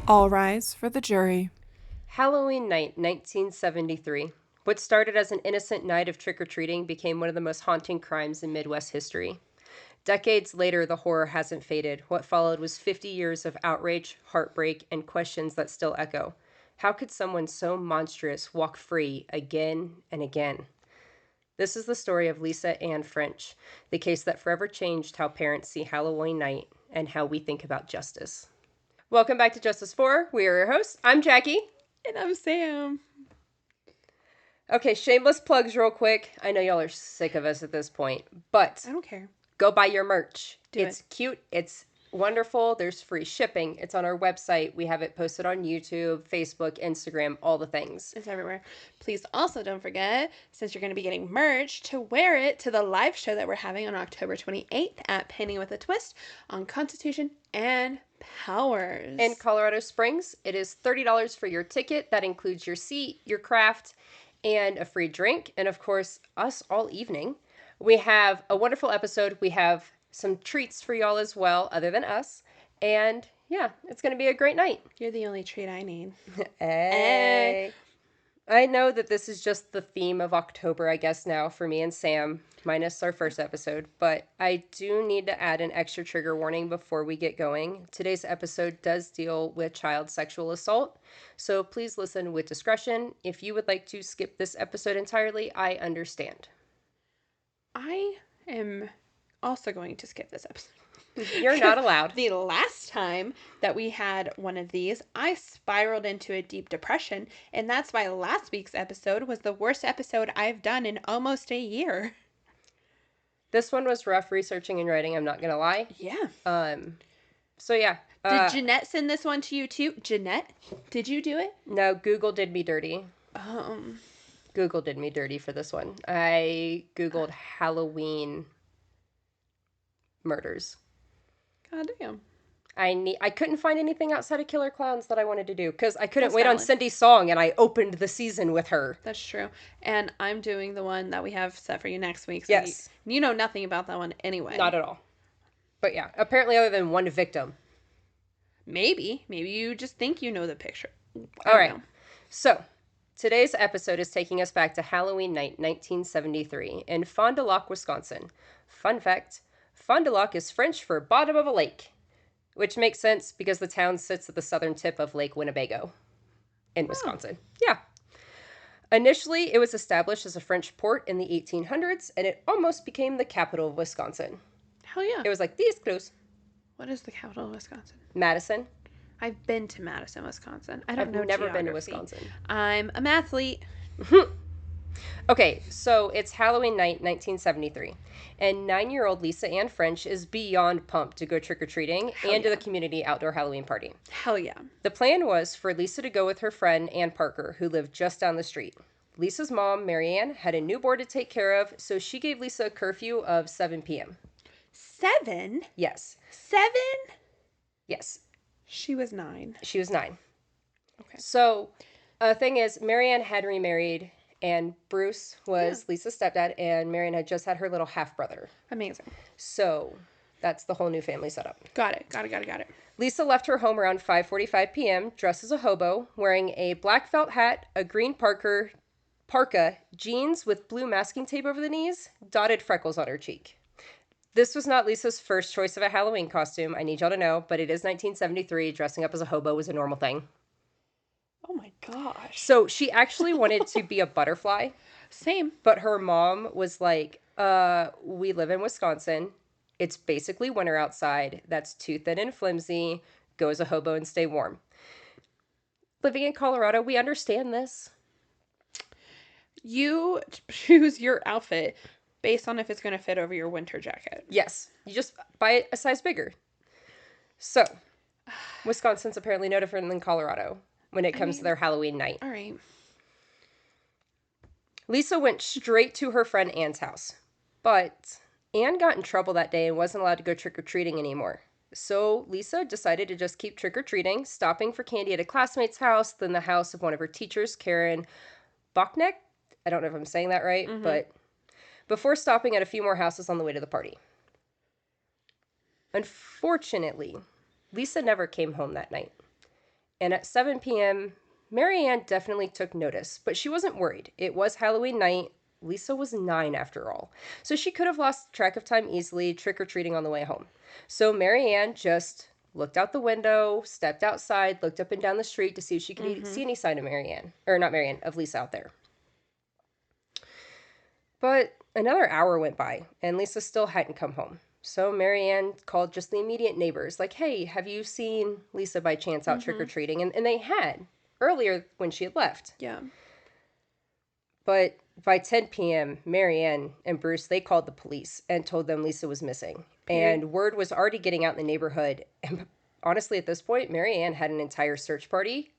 All rise for the jury. Halloween night, 1973. What started as an innocent night of trick-or-treating became one of the most haunting crimes in Midwest history. Decades later, the horror hasn't faded. What followed was 50 years of outrage, heartbreak, and questions that still echo. How could someone so monstrous walk free again and again? This is the story of Lisa Ann French, the case that forever changed how parents see Halloween night and how we think about justice. Welcome back to Justice 4. We are your hosts. I'm Jackie. And I'm Sam. Okay, shameless plugs real quick. I know y'all are sick of us at this point, but I don't care. go buy your merch. It's it. cute. It's wonderful. There's free shipping. It's on our website. We have it posted on YouTube, Facebook, Instagram, all the things. It's everywhere. Please also don't forget, since you're going to be getting merch, to wear it to the live show that we're having on October 28th at Painting with a Twist on Constitution and Powers. In Colorado Springs, it is $30 for your ticket. That includes your seat, your craft, and a free drink. And of course, us all evening. We have a wonderful episode. We have some treats for y'all as well, other than us. And yeah, it's going to be a great night. You're the only treat I need. Hey. I know that this is just the theme of October, I guess, now for me and Sam, minus our first episode. But I do need to add an extra trigger warning before we get going. Today's episode does deal with child sexual assault. So please listen with discretion. If you would like to skip this episode entirely, I understand. I am also going to skip this episode. You're not allowed. The last time that we had one of these, I spiraled into a deep depression, and that's why last week's episode was the worst episode I've done in almost a year. This one was rough researching and writing, I'm not going to lie. Yeah. So yeah. Did Jeanette send this one to you too? Jeanette, did you do it? No, Google did me dirty. Um, Google did me dirty for this one. I Googled Halloween murders. God damn. I couldn't find anything outside of Killer Clowns that I wanted to do because I couldn't That's wait on valid. Cindy's song, and I opened the season with her. That's true. And I'm doing the one that we have set for you next week. So Yes. you know nothing about that one anyway. Not at all. But yeah, apparently other than one victim. Maybe you just think you know the picture. All right. So today's episode is taking us back to Halloween night, 1973, in Fond du Lac, Wisconsin. Fun fact, Fond du Lac is French for bottom of a lake, which makes sense because the town sits at the southern tip of Lake Winnebago in Wisconsin. Yeah. Initially, it was established as a French port in the 1800s, and it almost became the capital of Wisconsin. Hell yeah. It was like, these close. What is the capital of Wisconsin? Madison. I've been to Madison, Wisconsin. I don't know I've never geography. been to Wisconsin. I'm a mathlete. Okay, so it's Halloween night, 1973, and 9-year-old Lisa Ann French is beyond pumped to go trick-or-treating and to the community outdoor Halloween party. Hell yeah. The plan was for Lisa to go with her friend Ann Parker, who lived just down the street. Lisa's mom, Marianne, had a newborn to take care of, so she gave Lisa a curfew of 7 p.m. 7? Yes. 7? Yes. She was 9. She was 9. Okay. So, the thing is, Marianne had remarried, and Bruce was Lisa's stepdad, and Marianne had just had her little half-brother. Amazing. So, that's the whole new family setup. Got it. Lisa left her home around 5:45 p.m., dressed as a hobo, wearing a black felt hat, a green parka, jeans with blue masking tape over the knees, dotted freckles on her cheek. This was not Lisa's first choice of a Halloween costume, I need y'all to know, but it is 1973. Dressing up as a hobo was a normal thing. Oh my gosh. So she actually wanted to be a butterfly. Same. But her mom was like, we live in Wisconsin. It's basically winter outside. That's too thin and flimsy. Go as a hobo and stay warm. Living in Colorado, we understand this. You choose your outfit based on if it's going to fit over your winter jacket. Yes. You just buy a size bigger. So, Wisconsin's apparently no different than Colorado when it comes to their Halloween night. All right. Lisa went straight to her friend Ann's house. But Ann got in trouble that day and wasn't allowed to go trick-or-treating anymore. So Lisa decided to just keep trick-or-treating, stopping for candy at a classmate's house, then the house of one of her teachers, Karen Bachneck. I don't know if I'm saying that right, but before stopping at a few more houses on the way to the party. Unfortunately, Lisa never came home that night. And at 7 p.m., Marianne definitely took notice, but she wasn't worried. It was Halloween night. Lisa was 9 after all. So she could have lost track of time easily, trick-or-treating on the way home. So Marianne just looked out the window, stepped outside, looked up and down the street to see if she could see any sign of Marianne. Or not Marianne, of Lisa out there. But another hour went by, and Lisa still hadn't come home. So Marianne called just the immediate neighbors, like, hey, have you seen Lisa by chance out trick-or-treating? And they had, earlier when she had left. Yeah. But by 10 p.m., Marianne and Bruce, they called the police and told them Lisa was missing. And word was already getting out in the neighborhood. And honestly, at this point, Marianne had an entire search party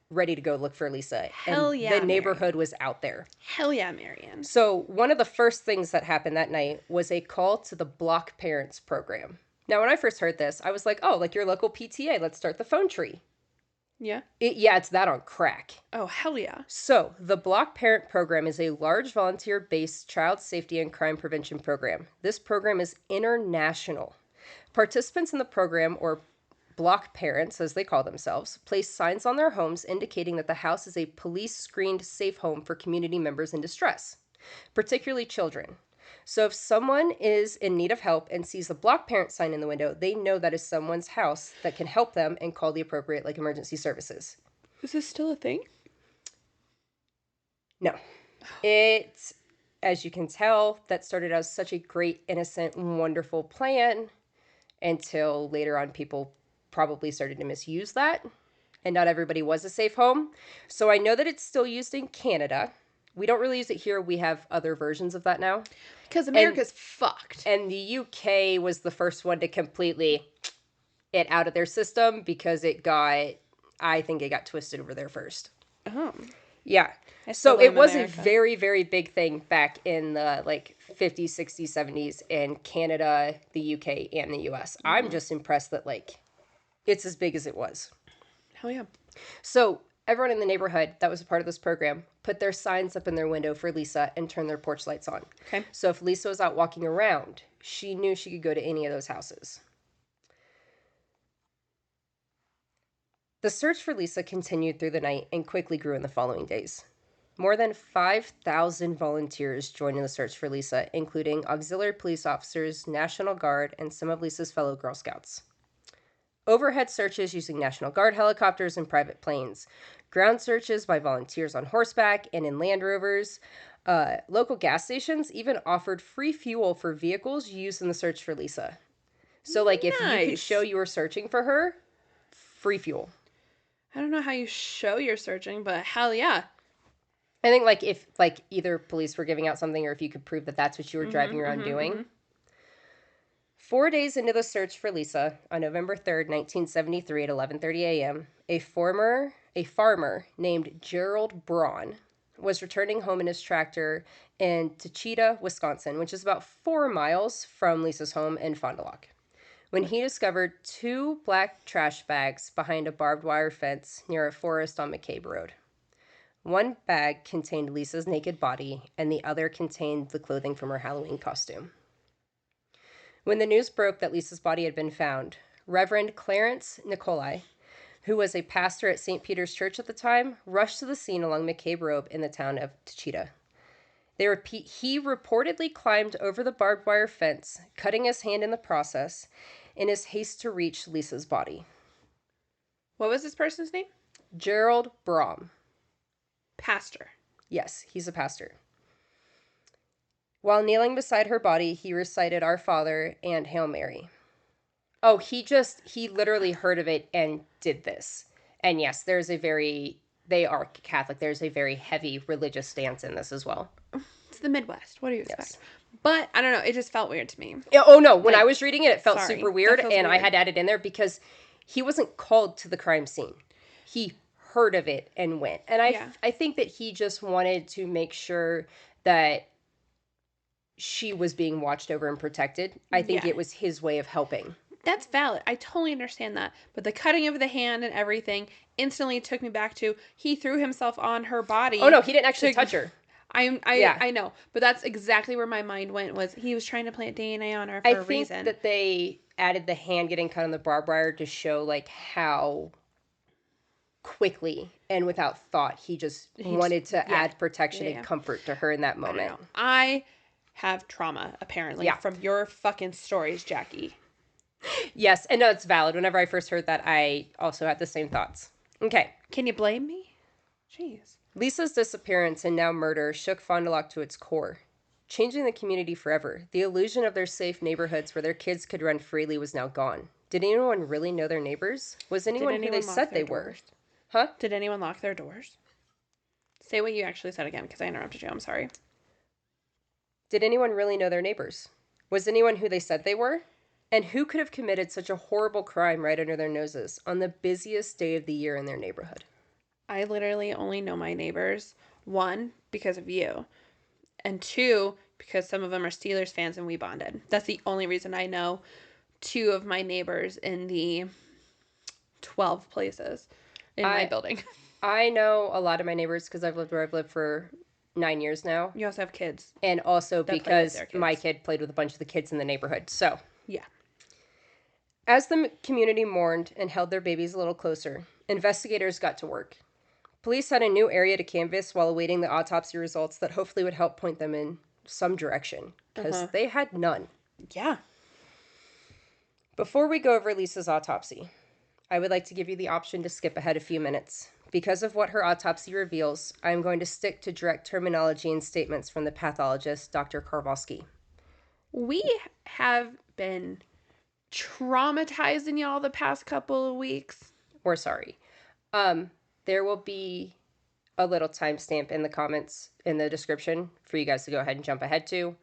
ready to go look for Lisa. Hell and yeah, the neighborhood was out there. Hell yeah, Marianne. So one of the first things that happened that night was a call to the Block Parents program. Now, when I first heard this, I was like, oh, like your local PTA, let's start the phone tree. Yeah. It's that on crack. Oh, hell yeah. So, the Block Parent Program is a large volunteer-based child safety and crime prevention program. This program is international. Participants in the program, or Block Parents, as they call themselves, place signs on their homes indicating that the house is a police-screened safe home for community members in distress, particularly children. So if someone is in need of help and sees a Block Parent sign in the window, they know that is someone's house that can help them and call the appropriate, emergency services. Is this still a thing? No. It, as you can tell, that started as such a great, innocent, wonderful plan until later on people probably started to misuse that, and not everybody was a safe home. So I know that it's still used in Canada. We don't really use it here. We have other versions of that now. Because America's fucked. And the UK was the first one to completely it out of their system because I think it got twisted over there first. Oh. Yeah. So it was a very, very big thing back in the 50s, 60s, 70s in Canada, the UK, and the US. I'm just impressed that it's as big as it was. Hell yeah. So everyone in the neighborhood that was a part of this program put their signs up in their window for Lisa and turned their porch lights on. Okay. So if Lisa was out walking around, she knew she could go to any of those houses. The search for Lisa continued through the night and quickly grew in the following days. More than 5,000 volunteers joined in the search for Lisa, including auxiliary police officers, National Guard, and some of Lisa's fellow Girl Scouts. Overhead searches using National Guard helicopters and private planes. Ground searches by volunteers on horseback and in Land Rovers. Local gas stations even offered free fuel for vehicles used in the search for Lisa. So, if you could show you were searching for her, free fuel. I don't know how you show you're searching, but hell yeah. I think, if, either police were giving out something or if you could prove that that's what you were driving around doing. 4 days into the search for Lisa, on November 3rd, 1973 at 11:30 a.m., a farmer named Gerald Braun was returning home in his tractor in Tachita, Wisconsin, which is about 4 miles from Lisa's home in Fond du Lac, when he discovered 2 black trash bags behind a barbed wire fence near a forest on McCabe Road. One bag contained Lisa's naked body, and the other contained the clothing from her Halloween costume. When the news broke that Lisa's body had been found, Reverend Clarence Nicolai, who was a pastor at St. Peter's Church at the time, rushed to the scene along McCabe Road in the town of Tachita. He reportedly climbed over the barbed wire fence, cutting his hand in the process, in his haste to reach Lisa's body. What was this person's name? Gerald Braun. Pastor. Yes, he's a pastor. While kneeling beside her body, he recited Our Father and Hail Mary. Oh, he literally heard of it and did this. And yes, they are Catholic. There's a very heavy religious stance in this as well. It's the Midwest. What do you expect? Yes. But, I don't know, it just felt weird to me. Yeah, oh no, when I was reading it felt super weird, and weird. I had to add it in there because he wasn't called to the crime scene. He heard of it and went. And I think that he just wanted to make sure that she was being watched over and protected. I think it was his way of helping. That's valid. I totally understand that. But the cutting of the hand and everything instantly took me back to he threw himself on her body. Oh no, he didn't actually touch her. I know. But that's exactly where my mind went, was he was trying to plant DNA on her for a reason. I think that they added the hand getting cut on the barbed wire to show how quickly and without thought. He just wanted to add protection and comfort to her in that I don't moment. know. I have trauma, apparently, from your fucking stories, Jackie. Yes, and no, it's valid. Whenever I first heard that, I also had the same thoughts. Okay. Can you blame me? Jeez. Lisa's disappearance and now murder shook Fond du Lac to its core, changing the community forever. The illusion of their safe neighborhoods where their kids could run freely was now gone. Did anyone really know their neighbors? Was anyone who they said they were? Huh? Did anyone lock their doors? Say what you actually said again, because I interrupted you. I'm sorry. Did anyone really know their neighbors? Was anyone who they said they were? And who could have committed such a horrible crime right under their noses on the busiest day of the year in their neighborhood? I literally only know my neighbors, one, because of you, and two, because some of them are Steelers fans and we bonded. That's the only reason I know two of my neighbors in the 12 places in my building. I know a lot of my neighbors because I've lived where I've lived for 9 years now. You also have kids. And also because my kid played with a bunch of the kids in the neighborhood. So, yeah. As the community mourned and held their babies a little closer, investigators got to work. Police had a new area to canvass while awaiting the autopsy results that hopefully would help point them in some direction, because they had none. Yeah. Before we go over Lisa's autopsy, I would like to give you the option to skip ahead a few minutes. Because of what her autopsy reveals, I am going to stick to direct terminology and statements from the pathologist, Dr. Karvalski. We have been traumatizing y'all the past couple of weeks. We're sorry. There will be a little timestamp in the comments in the description for you guys to go ahead and jump ahead to.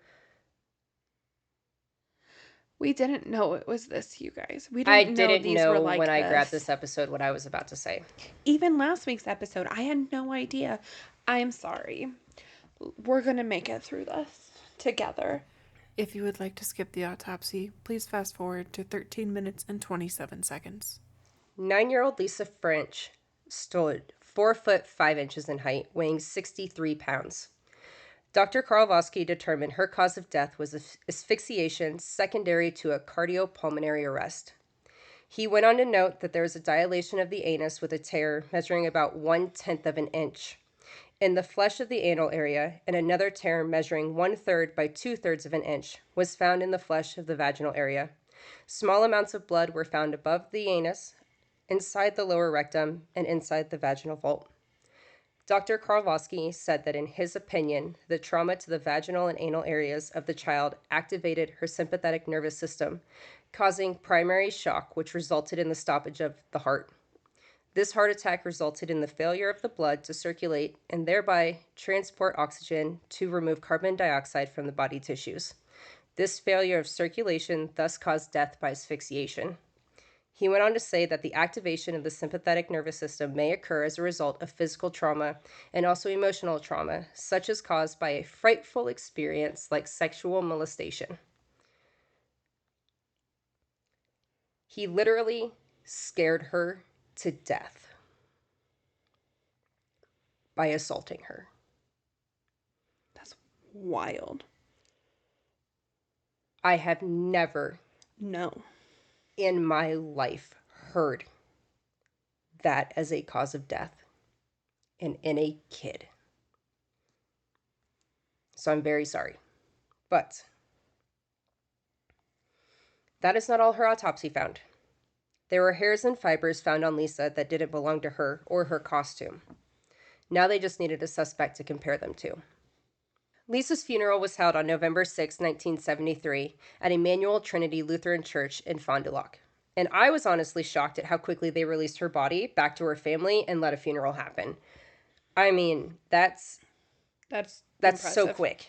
We didn't know it was this, you guys. I didn't know when I grabbed this episode what I was about to say. Even last week's episode, I had no idea. I'm sorry. We're going to make it through this together. If you would like to skip the autopsy, please fast forward to 13 minutes and 27 seconds. 9-year-old Lisa French stood 4 foot 5 inches in height, weighing 63 pounds. Dr. Karvalski determined her cause of death was asphyxiation secondary to a cardiopulmonary arrest. He went on to note that there was a dilation of the anus with a tear measuring about 1/10 of an inch in the flesh of the anal area, and another tear measuring 1/3 by 2/3 of an inch was found in the flesh of the vaginal area. Small amounts of blood were found above the anus, inside the lower rectum, and inside the vaginal vault. Dr. Karvalski said that in his opinion, the trauma to the vaginal and anal areas of the child activated her sympathetic nervous system, causing primary shock, which resulted in the stoppage of the heart. This heart attack resulted in the failure of the blood to circulate and thereby transport oxygen to remove carbon dioxide from the body tissues. This failure of circulation thus caused death by asphyxiation. He went on to say that the activation of the sympathetic nervous system may occur as a result of physical trauma and also emotional trauma, such as caused by a frightful experience like sexual molestation. He literally scared her to death by assaulting her. That's wild. I have never in my life heard that as a cause of death in a kid. So I'm very sorry. But that is not all her autopsy found. There were hairs and fibers found on Lisa that didn't belong to her or her costume. Now they just needed a suspect to compare them to. Lisa's funeral was held on November 6, 1973, at Emmanuel Trinity Lutheran Church in Fond du Lac. And I was honestly shocked at how quickly they released her body back to her family and let a funeral happen. I mean, that's so quick.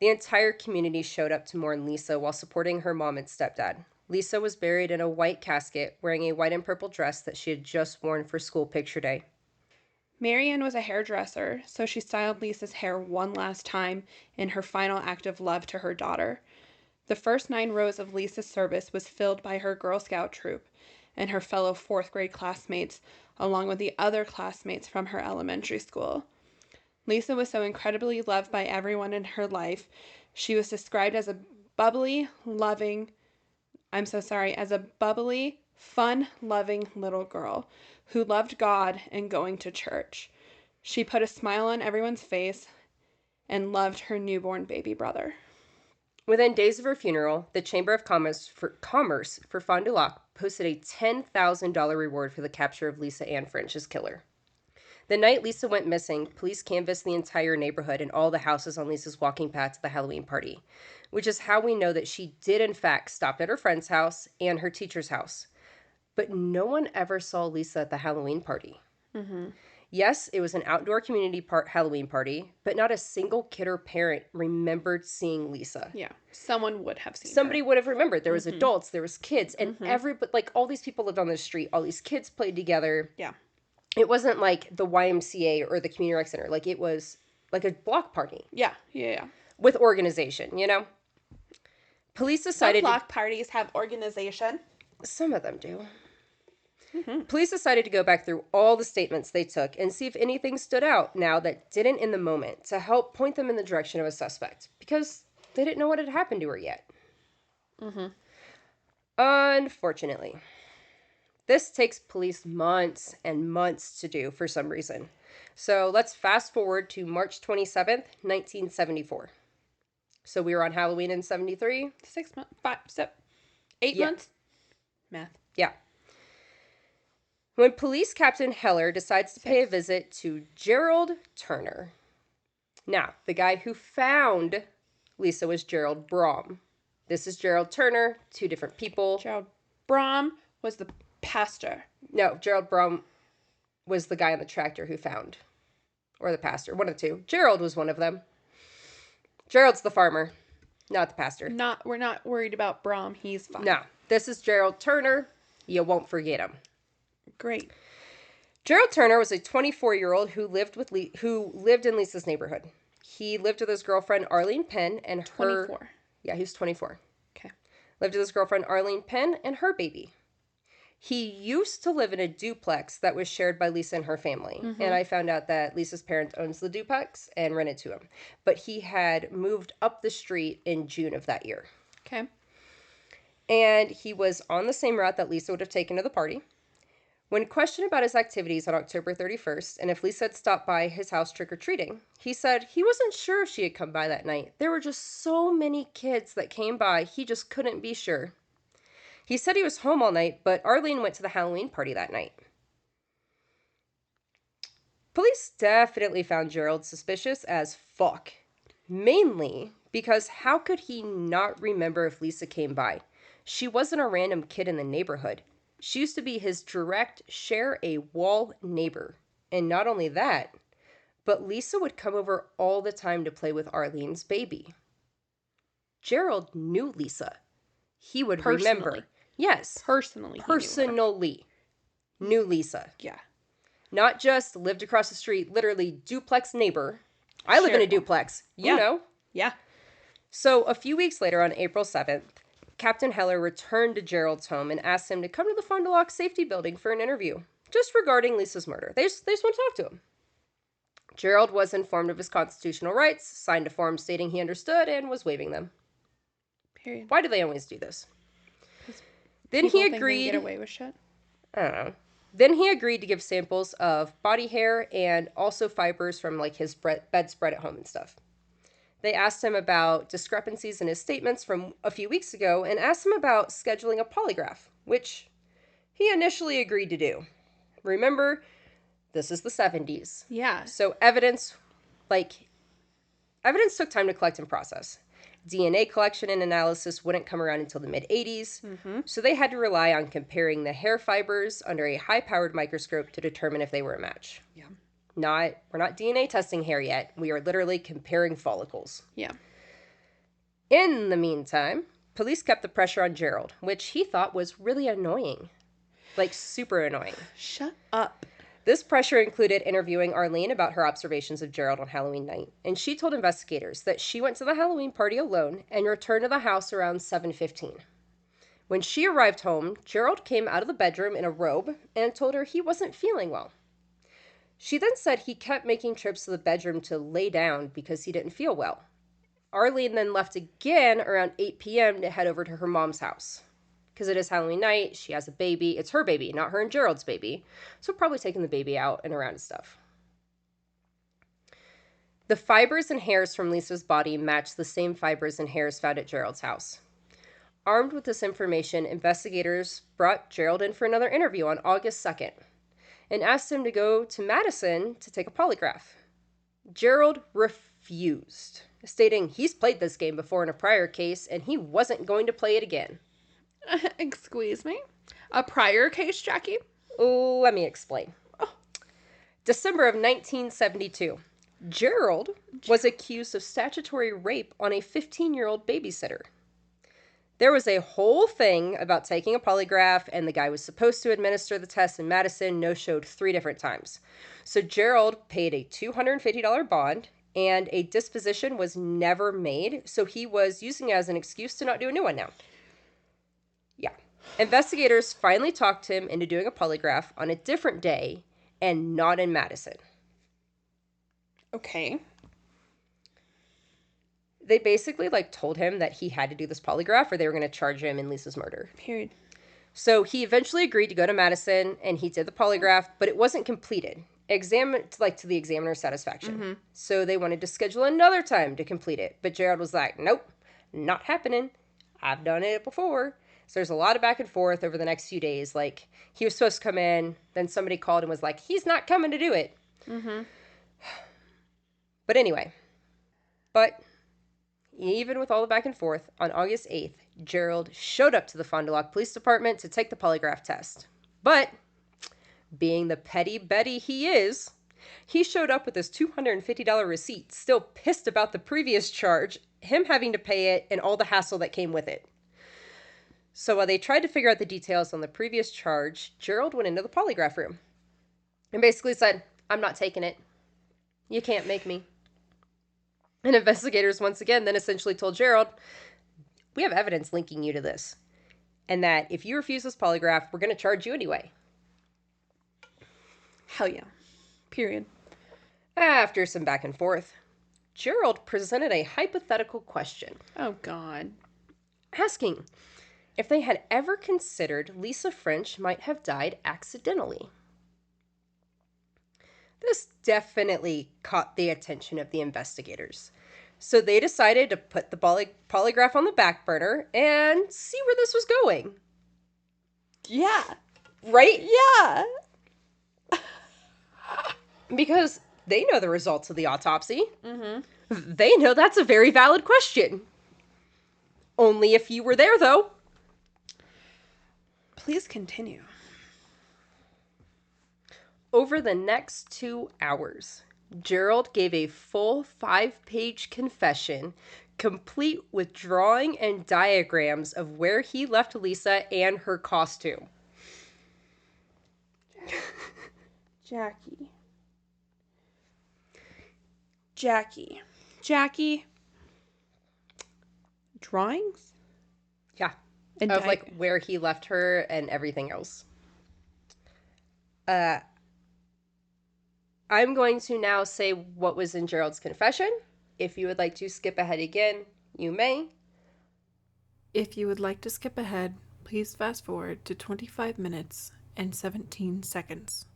The entire community showed up to mourn Lisa while supporting her mom and stepdad. Lisa was buried in a white casket, wearing a white and purple dress that she had just worn for school picture day. Marianne was a hairdresser, so she styled Lisa's hair one last time in her final act of love to her daughter. The first 9 rows of Lisa's service was filled by her Girl Scout troop and her fellow 4th grade classmates, along with the other classmates from her elementary school. Lisa was so incredibly loved by everyone in her life. She was described as a bubbly, fun-loving little girl who loved God and going to church. She put a smile on everyone's face and loved her newborn baby brother. Within days of her funeral, the Chamber of Commerce for Fond du Lac posted a $10,000 reward for the capture of Lisa Ann French's killer. The night Lisa went missing, police canvassed the entire neighborhood and all the houses on Lisa's walking path to the Halloween party, which is how we know that she did in fact stop at her friend's house and her teacher's house. But no one ever saw Lisa at the Halloween party. Mm-hmm. Yes, it was an outdoor community Halloween party, but not a single kid or parent remembered seeing Lisa. Yeah, someone would have seen Somebody her. would have remembered. There was adults, there was kids, and Mm-hmm. all these people lived on the street. All these kids played together. Yeah. It wasn't like the YMCA or the community rec center. Like, it was like a block party Yeah. with organization, you know? Police Some decided block parties have organization. some of them do. Mm-hmm. Police decided to go back through all the statements they took and see if anything stood out now that didn't in the moment to help point them in the direction of a suspect, because they didn't know what had happened to her yet. Mm-hmm. Unfortunately, this takes police months and months to do for some reason. So let's fast forward to March 27th, 1974. So we were on Halloween in 73? 6 months, 8 Yeah. months. Math. Yeah. When Police Captain Heller decides to pay a visit to Gerald Turner. Now, the guy who found Lisa was Gerald Brom. This is Gerald Turner, two different people. Gerald Brom was the pastor. No, Gerald Brom was the guy on the tractor who found. Or the pastor, one of the two. Gerald was one of them. Gerald's the farmer, not the pastor. We're not worried about Brom. He's fine. No, this is Gerald Turner. You won't forget him. Great. Gerald Turner was a 24-year-old who lived in Lisa's neighborhood. He lived with his girlfriend Arlene Penn and her 24. Yeah, he was 24. Okay. Lived with his girlfriend Arlene Penn and her baby. He used to live in a duplex that was shared by Lisa and her family. Mm-hmm. And I found out that Lisa's parents owns the duplex and rented to him. But he had moved up the street in June of that year. Okay. And he was on the same route that Lisa would have taken to the party. When questioned about his activities on October 31st and if Lisa had stopped by his house trick-or-treating, he said he wasn't sure if she had come by that night. There were just so many kids that came by, he just couldn't be sure. He said he was home all night, but Arlene went to the Halloween party that night. Police definitely found Gerald suspicious as fuck. Mainly because how could he not remember if Lisa came by? She wasn't a random kid in the neighborhood. She used to be his direct share-a-wall neighbor. And not only that, but Lisa would come over all the time to play with Arlene's baby. Gerald knew Lisa. He would Personally. remember. Yes. Personally. Knew Lisa. Yeah. Not just lived across the street, literally duplex neighbor. I live in a duplex. You know. Yeah. So a few weeks later on April 7th, Captain Heller returned to Gerald's home and asked him to come to the Fond du Lac safety building for an interview, just regarding Lisa's murder. They just want to talk to him. Gerald was informed of his constitutional rights, signed a form stating he understood, and was waiving them. Period. Why do they always do this? Then People he think they agreed. can get away with shit. I don't know. Then he agreed to give samples of body hair and also fibers from like his bedspread at home and stuff. They asked him about discrepancies in his statements from a few weeks ago and asked him about scheduling a polygraph, which he initially agreed to do. Remember, this is the 70s. Yeah. So evidence took time to collect and process. DNA collection and analysis wouldn't come around until the mid-80s, so they had to rely on comparing the hair fibers under a high-powered microscope to determine if they were a match. Yeah. We're not DNA testing hair yet. We are literally comparing follicles. Yeah. In the meantime, police kept the pressure on Gerald, which he thought was really annoying. Like, super annoying. Shut up. This pressure included interviewing Arlene about her observations of Gerald on Halloween night, and she told investigators that she went to the Halloween party alone and returned to the house around 7:15. When she arrived home, Gerald came out of the bedroom in a robe and told her he wasn't feeling well. She then said he kept making trips to the bedroom to lay down because he didn't feel well. Arlene then left again around 8 p.m. to head over to her mom's house. because it is Halloween night. She has a baby. It's her baby, not her and Gerald's baby. So probably taking the baby out and around and stuff. The fibers and hairs from Lisa's body match the same fibers and hairs found at Gerald's house. Armed with this information, investigators brought Gerald in for another interview on August 2nd and asked him to go to Madison to take a polygraph. Gerald refused, stating he's played this game before in a prior case and he wasn't going to play it again. Excuse me? A prior case, Jackie? Let me explain. December of 1972. Gerald was accused of statutory rape on a 15-year-old babysitter. There was a whole thing about taking a polygraph, and the guy was supposed to administer the test in Madison, no-showed 3 different times. So Gerald paid a $250 bond, and a disposition was never made, so he was using it as an excuse to not do a new one now. Yeah. Investigators finally talked him into doing a polygraph on a different day, and not in Madison. Okay. They basically told him that he had to do this polygraph or they were going to charge him in Lisa's murder. Period. So he eventually agreed to go to Madison and he did the polygraph, but it wasn't completed. To the examiner's satisfaction. Mm-hmm. So they wanted to schedule another time to complete it. But Gerald was like, nope, not happening. I've done it before. So there's a lot of back and forth over the next few days. He was supposed to come in, then somebody called and was like, he's not coming to do it. Mm-hmm. But anyway, even with all the back and forth, on August 8th, Gerald showed up to the Fond du Lac Police Department to take the polygraph test. But, being the petty Betty he is, he showed up with his $250 receipt, still pissed about the previous charge, him having to pay it, and all the hassle that came with it. So while they tried to figure out the details on the previous charge, Gerald went into the polygraph room and basically said, I'm not taking it. You can't make me. And investigators once again then essentially told Gerald, we have evidence linking you to this. And that if you refuse this polygraph, we're going to charge you anyway. Hell yeah. Period. After some back and forth, Gerald presented a hypothetical question. Oh, God. Asking if they had ever considered Lisa French might have died accidentally. This definitely caught the attention of the investigators. So they decided to put the polygraph on the back burner and see where this was going. Yeah. Right? Yeah. Because they know the results of the autopsy. Mm-hmm. They know that's a very valid question. Only if you were there, though. Please continue. Over the next 2 hours, Gerald gave a full 5-page confession, complete with drawing and diagrams of where he left Lisa and her costume. Jackie. Drawings? Yeah. And of where he left her and everything else. I'm going to now say what was in Gerald's confession. If you would like to skip ahead again, you may. If you would like to skip ahead, please fast forward to 25 minutes and 17 seconds.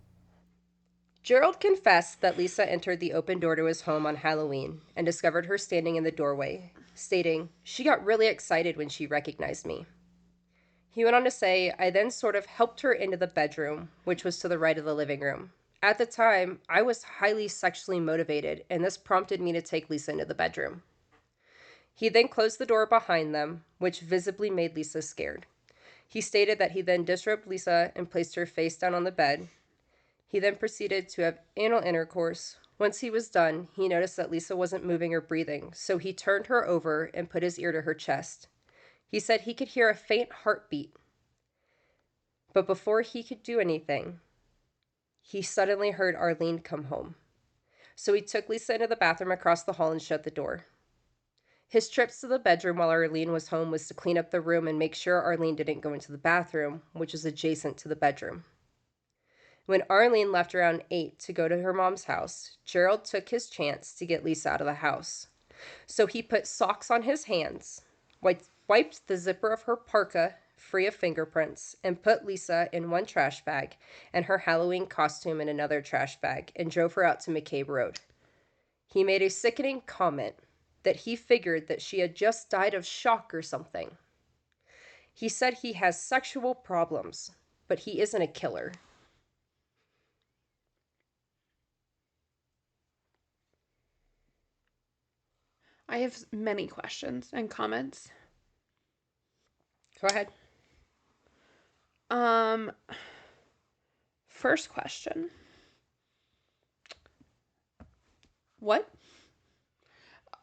Gerald confessed that Lisa entered the open door to his home on Halloween and discovered her standing in the doorway, stating, she got really excited when she recognized me. He went on to say, I then sort of helped her into the bedroom, which was to the right of the living room. At the time, I was highly sexually motivated, and this prompted me to take Lisa into the bedroom. He then closed the door behind them, which visibly made Lisa scared. He stated that he then disrobed Lisa and placed her face down on the bed. He then proceeded to have anal intercourse. Once he was done, he noticed that Lisa wasn't moving or breathing, so he turned her over and put his ear to her chest. He said he could hear a faint heartbeat. But before he could do anything, he suddenly heard Arlene come home. So he took Lisa into the bathroom across the hall and shut the door. His trips to the bedroom while Arlene was home was to clean up the room and make sure Arlene didn't go into the bathroom, which is adjacent to the bedroom. When Arlene left around 8 to go to her mom's house, Gerald took his chance to get Lisa out of the house. So he put socks on his hands, wiped the zipper of her parka free of fingerprints, and put Lisa in one trash bag and her Halloween costume in another trash bag and drove her out to McCabe Road. He made a sickening comment that he figured that she had just died of shock or something. He said he has sexual problems, but he isn't a killer. I have many questions and comments. Go ahead. First question. What?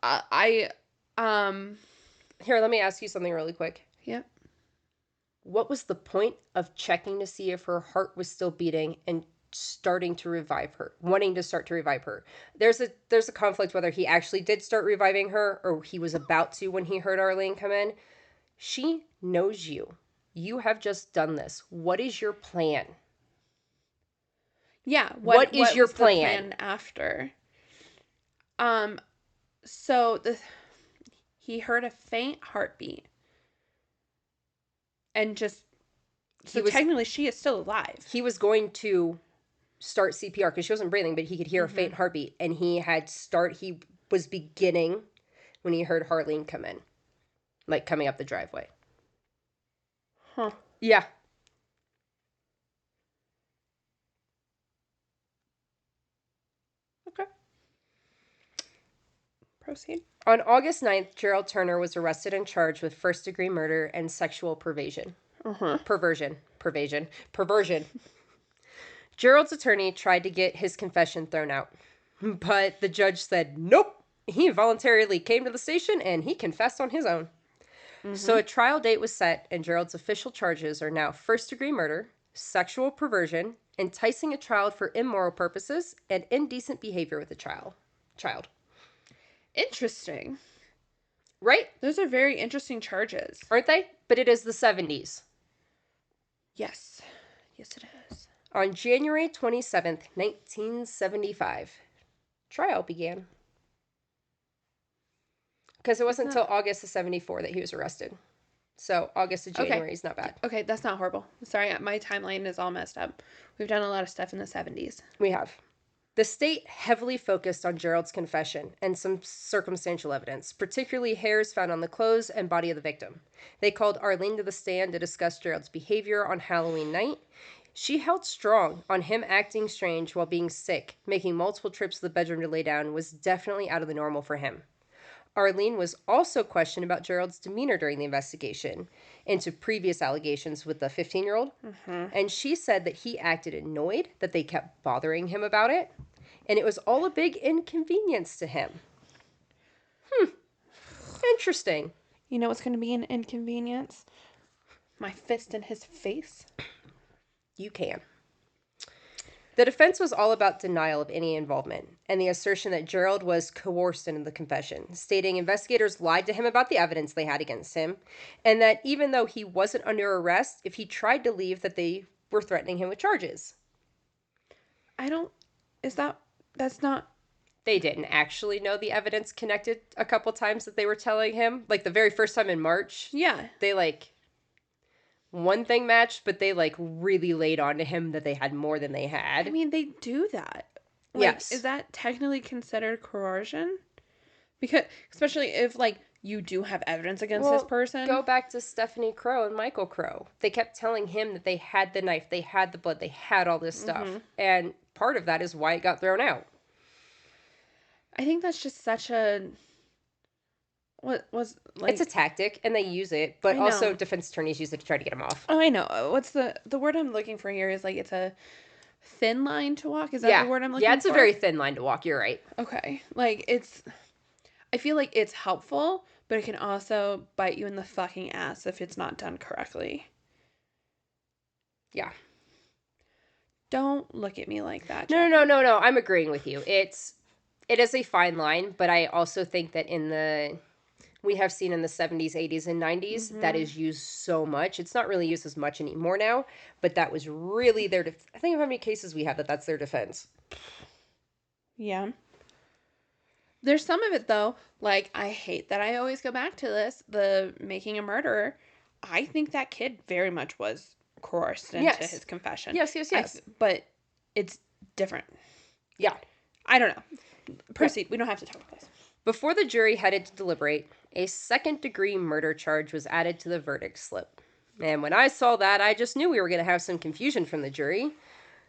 I Here, let me ask you something really quick. yeah. What was the point of checking to see if her heart was still beating and starting to revive her, wanting to start to revive her? There's a conflict whether he actually did start reviving her or he was about to when he heard Arlene come in. She knows you. You have just done this. What is your plan? Yeah, What is your was the plan? after? So he heard a faint heartbeat. And just technically she is still alive. He was going to start CPR because she wasn't breathing, but he could hear a faint heartbeat, and he was beginning when he heard Harleen come in, like coming up the driveway. Huh. Yeah. Okay. Proceed. On August 9th, Gerald Turner was arrested and charged with first-degree murder and sexual perversion. Perversion. Gerald's attorney tried to get his confession thrown out, but the judge said, nope, he voluntarily came to the station and he confessed on his own. So a trial date was set, and Gerald's official charges are now first-degree murder, sexual perversion, enticing a child for immoral purposes, and indecent behavior with a child. Interesting. Right? Those are very interesting charges. Aren't they? But it is the 70s. Yes. Yes, it is. On January 27th, 1975, trial began. Because it wasn't until August of 74 that he was arrested. So August to January is not bad. Okay, that's not horrible. Sorry, my timeline is all messed up. We've done a lot of stuff in the 70s. We have. The state heavily focused on Gerald's confession and some circumstantial evidence, particularly hairs found on the clothes and body of the victim. They called Arlene to the stand to discuss Gerald's behavior on Halloween night. She held strong on him acting strange while being sick, making multiple trips to the bedroom to lay down was definitely out of the normal for him. Arlene was also questioned about Gerald's demeanor during the investigation into previous allegations with the 15-year-old. And she said that he acted annoyed that they kept bothering him about it. And it was all a big inconvenience to him. Interesting. You know what's going to be an inconvenience? My fist in his face. You can. The defense was all about denial of any involvement and the assertion that Gerald was coerced into the confession, stating investigators lied to him about the evidence they had against him, and that even though he wasn't under arrest, if he tried to leave, that they were threatening him with charges. That's not... They didn't actually know the evidence connected a couple times that they were telling him. Like the very first time in March. Yeah. They one thing matched, but they really laid on to him that they had more than they had. I mean, they do that. Yes. Is that technically considered coercion? Because, especially if, you do have evidence against this person. Go back to Stephanie Crow and Michael Crow. They kept telling him that they had the knife, they had the blood, they had all this stuff. And part of that is why it got thrown out. I think that's just such a... It's a tactic, and they use it, but also defense attorneys use it to try to get them off. Oh, I know. What's the word I'm looking for here is, it's a thin line to walk? Is that the word I'm looking for? Yeah, it's a very thin line to walk. You're right. Okay. I feel like it's helpful, but it can also bite you in the fucking ass if it's not done correctly. Yeah. Don't look at me like that. No. I'm agreeing with you. It is a fine line, but I also think that we have seen in the 70s, 80s, and 90s, that is used so much. It's not really used as much anymore now, but that was really their I think of how many cases we have that's their defense. Yeah. There's some of it, though, I hate that I always go back to this, the Making a Murderer. I think that kid very much was coerced into Yes. his confession. Yes. But it's different. Yeah. I don't know. Proceed. We don't have to talk about this. Before the jury headed to deliberate, a second-degree murder charge was added to the verdict slip. And when I saw that, I just knew we were going to have some confusion from the jury.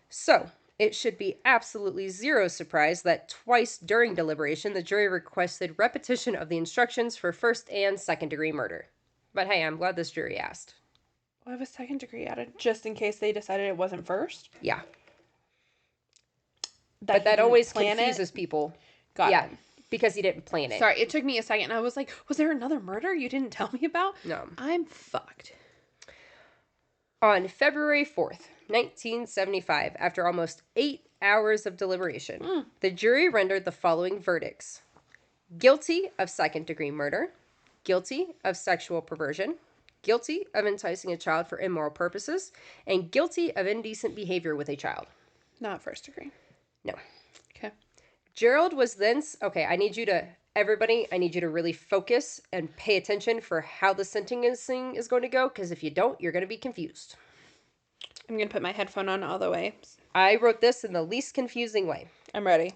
So, it should be absolutely zero surprise that twice during deliberation, the jury requested repetition of the instructions for first and second-degree murder. But hey, I'm glad this jury asked. We'll have a second degree added just in case they decided it wasn't first. Yeah. But that always confuses people. Got it. Because he didn't plan it. Sorry, it took me a second. I was like, was there another murder you didn't tell me about? No. I'm fucked. On February 4th, 1975, after almost 8 hours of deliberation, the jury rendered the following verdicts. Guilty of second-degree murder, guilty of sexual perversion, guilty of enticing a child for immoral purposes, and guilty of indecent behavior with a child. Not first degree. No. Okay. Gerald was then... Okay, I need you to really focus and pay attention for how the sentencing is going to go, because if you don't, you're going to be confused. I'm going to put my headphone on all the way. I wrote this in the least confusing way. I'm ready.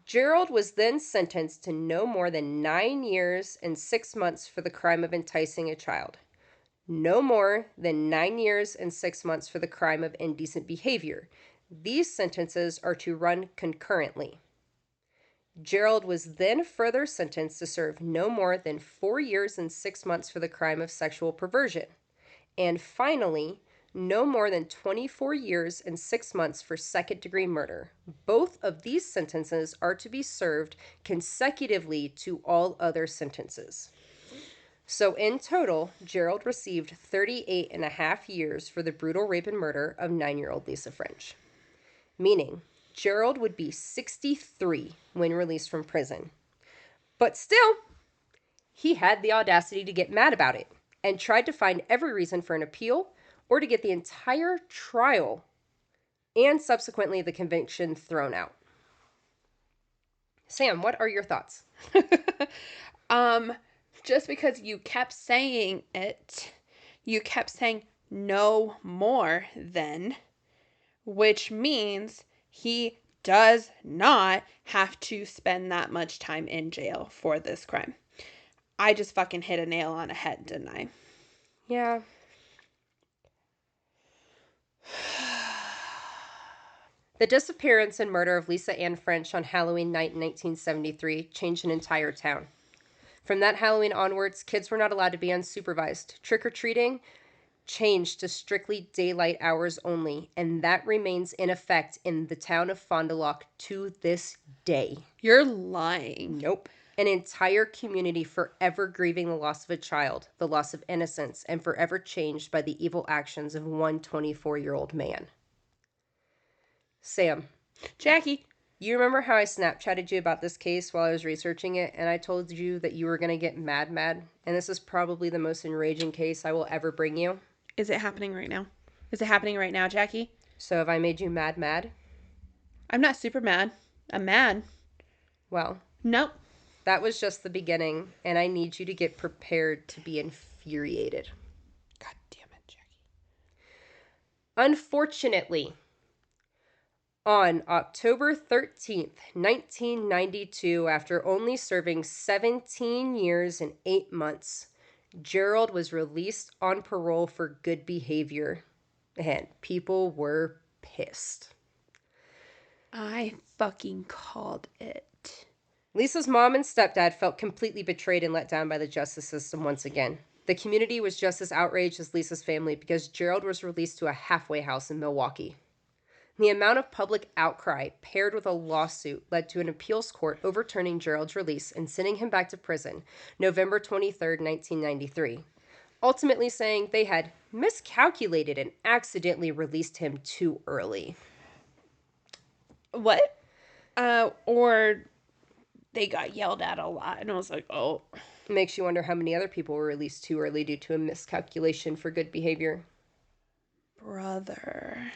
Gerald was then sentenced to no more than 9 years and 6 months for the crime of enticing a child. No more than 9 years and 6 months for the crime of indecent behavior. These sentences are to run concurrently. Gerald was then further sentenced to serve no more than 4 years and 6 months for the crime of sexual perversion. And finally, no more than 24 years and 6 months for second-degree murder. Both of these sentences are to be served consecutively to all other sentences. So in total, Gerald received 38 and a half years for the brutal rape and murder of 9-year-old Lisa French. Meaning, Gerald would be 63 when released from prison. But still, he had the audacity to get mad about it and tried to find every reason for an appeal or to get the entire trial and subsequently the conviction thrown out. Sam, what are your thoughts? Just because you kept saying it, you kept saying no more than, which means he does not have to spend that much time in jail for this crime. I just fucking hit a nail on a head, didn't I? Yeah. The disappearance and murder of Lisa Ann French on Halloween night in 1973 changed an entire town. From that Halloween onwards, kids were not allowed to be unsupervised. Trick-or-treating changed to strictly daylight hours only, and that remains in effect in the town of Fond du Lac to this day. You're lying. Nope. An entire community forever grieving the loss of a child, the loss of innocence, and forever changed by the evil actions of one 24-year-old man. Sam. Jackie. You remember how I Snapchatted you about this case while I was researching it, and I told you that you were going to get mad, and this is probably the most enraging case I will ever bring you? Is it happening right now? Is it happening right now, Jackie? So have I made you mad? I'm not super mad. I'm mad. Well. Nope. That was just the beginning, and I need you to get prepared to be infuriated. God damn it, Jackie. Unfortunately, on October 13th, 1992, after only serving 17 years and 8 months, Gerald was released on parole for good behavior, and people were pissed. I fucking called it. Lisa's mom and stepdad felt completely betrayed and let down by the justice system once again. The community was just as outraged as Lisa's family because Gerald was released to a halfway house in Milwaukee. The amount of public outcry paired with a lawsuit led to an appeals court overturning Gerald's release and sending him back to prison November 23, 1993, ultimately saying they had miscalculated and accidentally released him too early. What? Or they got yelled at a lot, and I was like, oh. Makes you wonder how many other people were released too early due to a miscalculation for good behavior. Brother.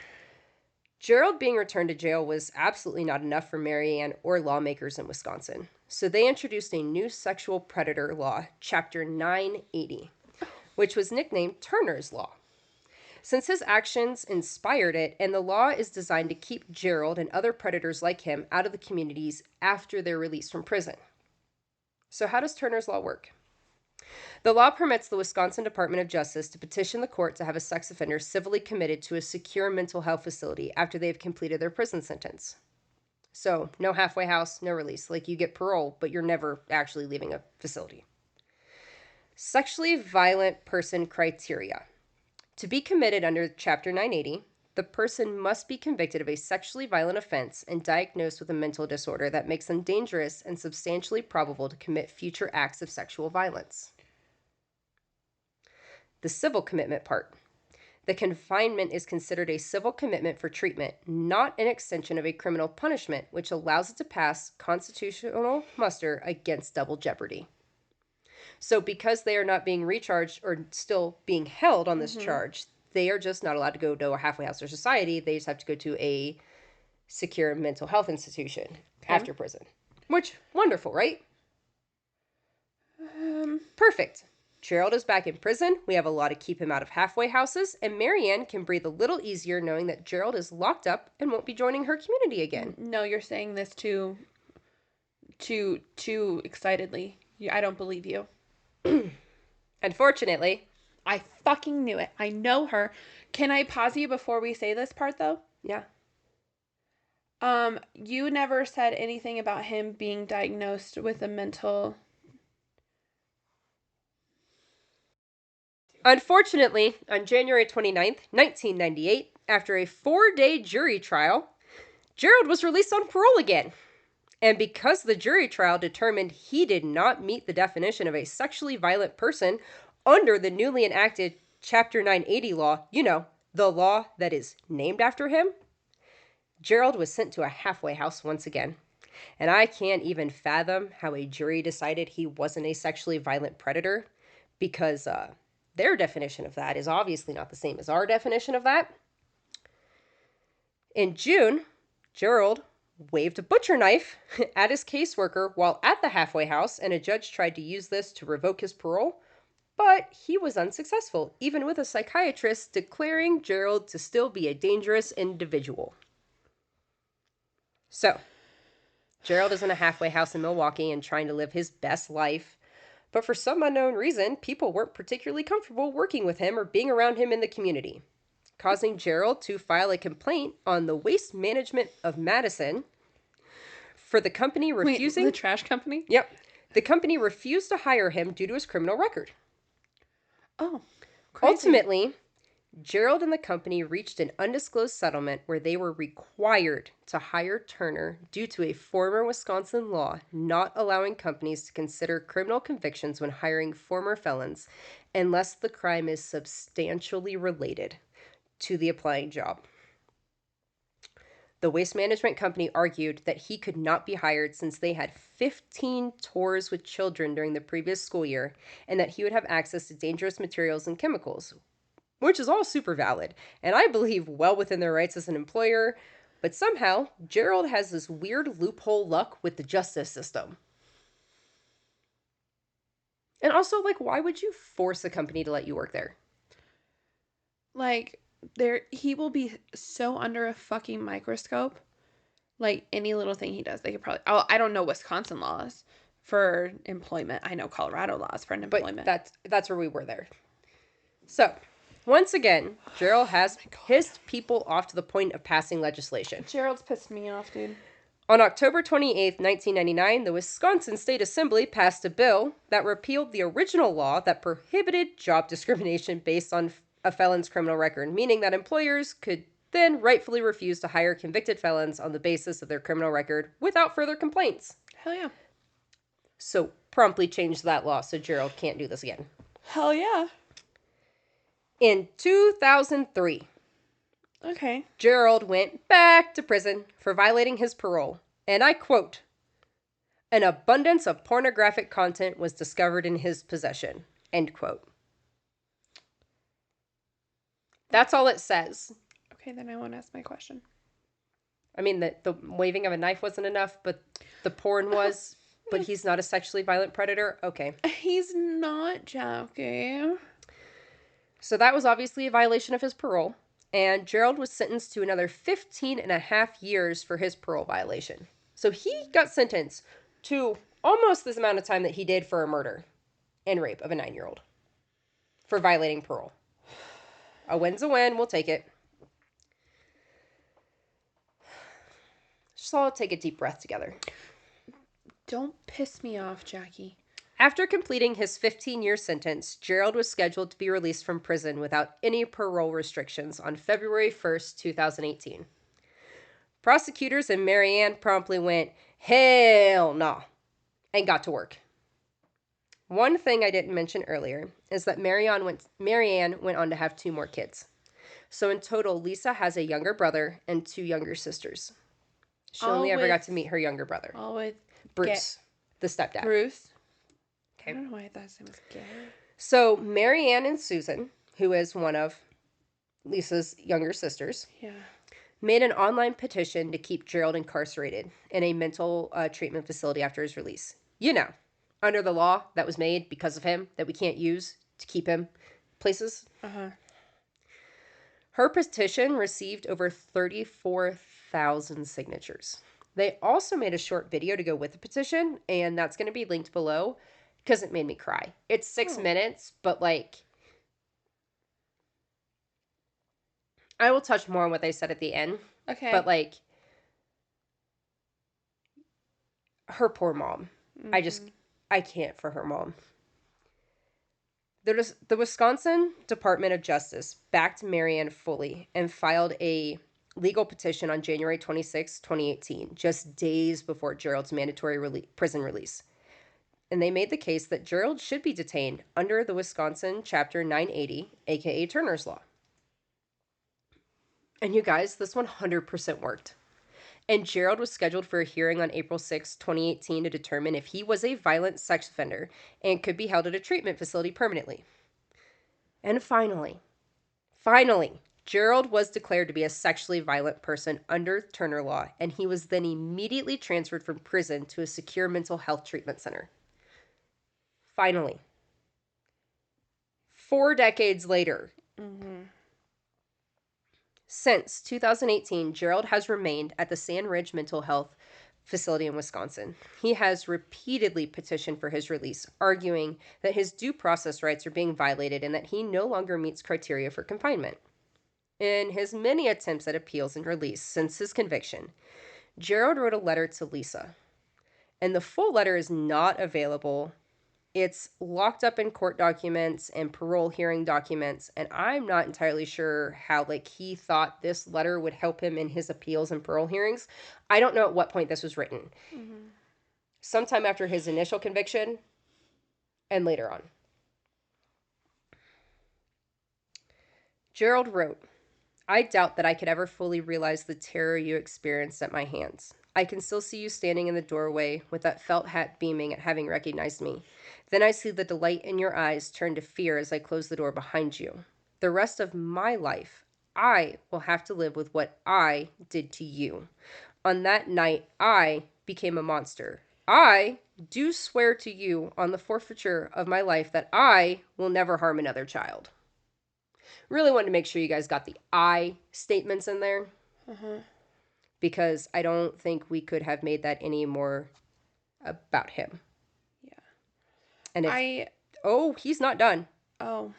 Gerald being returned to jail was absolutely not enough for Mary Ann or lawmakers in Wisconsin. So they introduced a new sexual predator law, Chapter 980, which was nicknamed Turner's Law. Since his actions inspired it, and the law is designed to keep Gerald and other predators like him out of the communities after they're released from prison. So how does Turner's Law work? The law permits the Wisconsin Department of Justice to petition the court to have a sex offender civilly committed to a secure mental health facility after they have completed their prison sentence. So, no halfway house, no release. Like, you get parole, but you're never actually leaving a facility. Sexually violent person criteria. To be committed under Chapter 980, the person must be convicted of a sexually violent offense and diagnosed with a mental disorder that makes them dangerous and substantially probable to commit future acts of sexual violence. The civil commitment part. The confinement is considered a civil commitment for treatment, not an extension of a criminal punishment, which allows it to pass constitutional muster against double jeopardy. So because they are not being recharged or still being held on this charge, they are just not allowed to go to a halfway house or society. They just have to go to a secure mental health institution after prison. Which, wonderful, right? Perfect. Gerald is back in prison. We have a law to keep him out of halfway houses, and Marianne can breathe a little easier knowing that Gerald is locked up and won't be joining her community again. No, you're saying this too excitedly. I don't believe you. Unfortunately. I fucking knew it. I know her. Can I pause you before we say this part, though? Yeah. You never said anything about him being diagnosed with a mental... Unfortunately, on January 29th, 1998, after a 4-day jury trial, Gerald was released on parole again. And because the jury trial determined he did not meet the definition of a sexually violent person under the newly enacted Chapter 980 law, you know, the law that is named after him, Gerald was sent to a halfway house once again. And I can't even fathom how a jury decided he wasn't a sexually violent predator, because their definition of that is obviously not the same as our definition of that. In June, Gerald waved a butcher knife at his caseworker while at the halfway house, and a judge tried to use this to revoke his parole, but he was unsuccessful, even with a psychiatrist declaring Gerald to still be a dangerous individual. So, Gerald is in a halfway house in Milwaukee and trying to live his best life, but for some unknown reason, people weren't particularly comfortable working with him or being around him in the community, causing Gerald to file a complaint on the Waste Management of Madison for the company refusing... Wait, the trash company? Yep. The company refused to hire him due to his criminal record. Oh, crazy. Ultimately, Gerald and the company reached an undisclosed settlement where they were required to hire Turner due to a former Wisconsin law not allowing companies to consider criminal convictions when hiring former felons unless the crime is substantially related to the applying job. The Waste Management Company argued that he could not be hired since they had 15 tours with children during the previous school year, and that he would have access to dangerous materials and chemicals, which is all super valid, and I believe well within their rights as an employer, but somehow Gerald has this weird loophole luck with the justice system. And also, like, why would you force a company to let you work there? Like, he will be so under a fucking microscope. Like, any little thing he does, they could probably... Oh, I don't know Wisconsin laws for employment. I know Colorado laws for employment. But that's where we were there. So, once again, Gerald has pissed people off to the point of passing legislation. Gerald's pissed me off, dude. On October 28th, 1999, the Wisconsin State Assembly passed a bill that repealed the original law that prohibited job discrimination based on a felon's criminal record, meaning that employers could then rightfully refuse to hire convicted felons on the basis of their criminal record without further complaints. Hell yeah. So promptly changed that law so Gerald can't do this again. Hell yeah. In 2003, okay, Gerald went back to prison for violating his parole. And I quote, "An abundance of pornographic content was discovered in his possession." End quote. That's all it says. Okay, then I won't ask my question. I mean, the waving of a knife wasn't enough, but the porn was. But he's not a sexually violent predator? Okay. He's not, Jackie. So that was obviously a violation of his parole, and Gerald was sentenced to another 15 and a half years for his parole violation. So he got sentenced to almost this amount of time that he did for a murder and rape of a 9-year-old for violating parole. A win's a win, we'll take it. So I'll take a deep breath together. Don't piss me off, Jackie. After completing his 15-year sentence, Gerald was scheduled to be released from prison without any parole restrictions on February 1st, 2018. Prosecutors and Marianne promptly went, hell nah, and got to work. One thing I didn't mention earlier is that Marianne went on to have 2 more kids. So in total, Lisa has a younger brother and 2 younger sisters. She only ever got to meet her younger brother. All with Bruce, the stepdad. Bruce. Okay. I don't know why I thought his name was Gary. So Marianne and Susan, who is one of Lisa's younger sisters, made an online petition to keep Gerald incarcerated in a mental treatment facility after his release. You know, under the law that was made because of him that we can't use to keep him places. Her petition received over 34,000 signatures. They also made a short video to go with the petition, and that's going to be linked below because it made me cry. It's 6 minutes, but like, I will touch more on what they said at the end. Okay. But like, her poor mom. I can't for her mom. The Wisconsin Department of Justice backed Marianne fully and filed a legal petition on January 26, 2018, just days before Gerald's mandatory prison release. And they made the case that Gerald should be detained under the Wisconsin Chapter 980, aka Turner's Law. And you guys, this 100% worked. And Gerald was scheduled for a hearing on April 6, 2018 to determine if he was a violent sex offender and could be held at a treatment facility permanently. And finally, Gerald was declared to be a sexually violent person under Turner Law, and he was then immediately transferred from prison to a secure mental health treatment center. Finally. 4 decades later. Since 2018, Gerald has remained at the Sand Ridge Mental Health Facility in Wisconsin. He has repeatedly petitioned for his release, arguing that his due process rights are being violated and that he no longer meets criteria for confinement. In his many attempts at appeals and release since his conviction, Gerald wrote a letter to Lisa, and the full letter is not available. It's locked up in court documents and parole hearing documents, and I'm not entirely sure how, he thought this letter would help him in his appeals and parole hearings. I don't know at what point this was written. Sometime after his initial conviction and later on. Gerald wrote, I doubt that I could ever fully realize the terror you experienced at my hands. I can still see you standing in the doorway with that felt hat beaming at having recognized me. Then I see the delight in your eyes turn to fear as I close the door behind you. The rest of my life, I will have to live with what I did to you. On that night, I became a monster. I do swear to you on the forfeiture of my life that I will never harm another child. Really wanted to make sure you guys got the I statements in there. Because I don't think we could have made that any more about him. Yeah. And if, he's not done. Oh.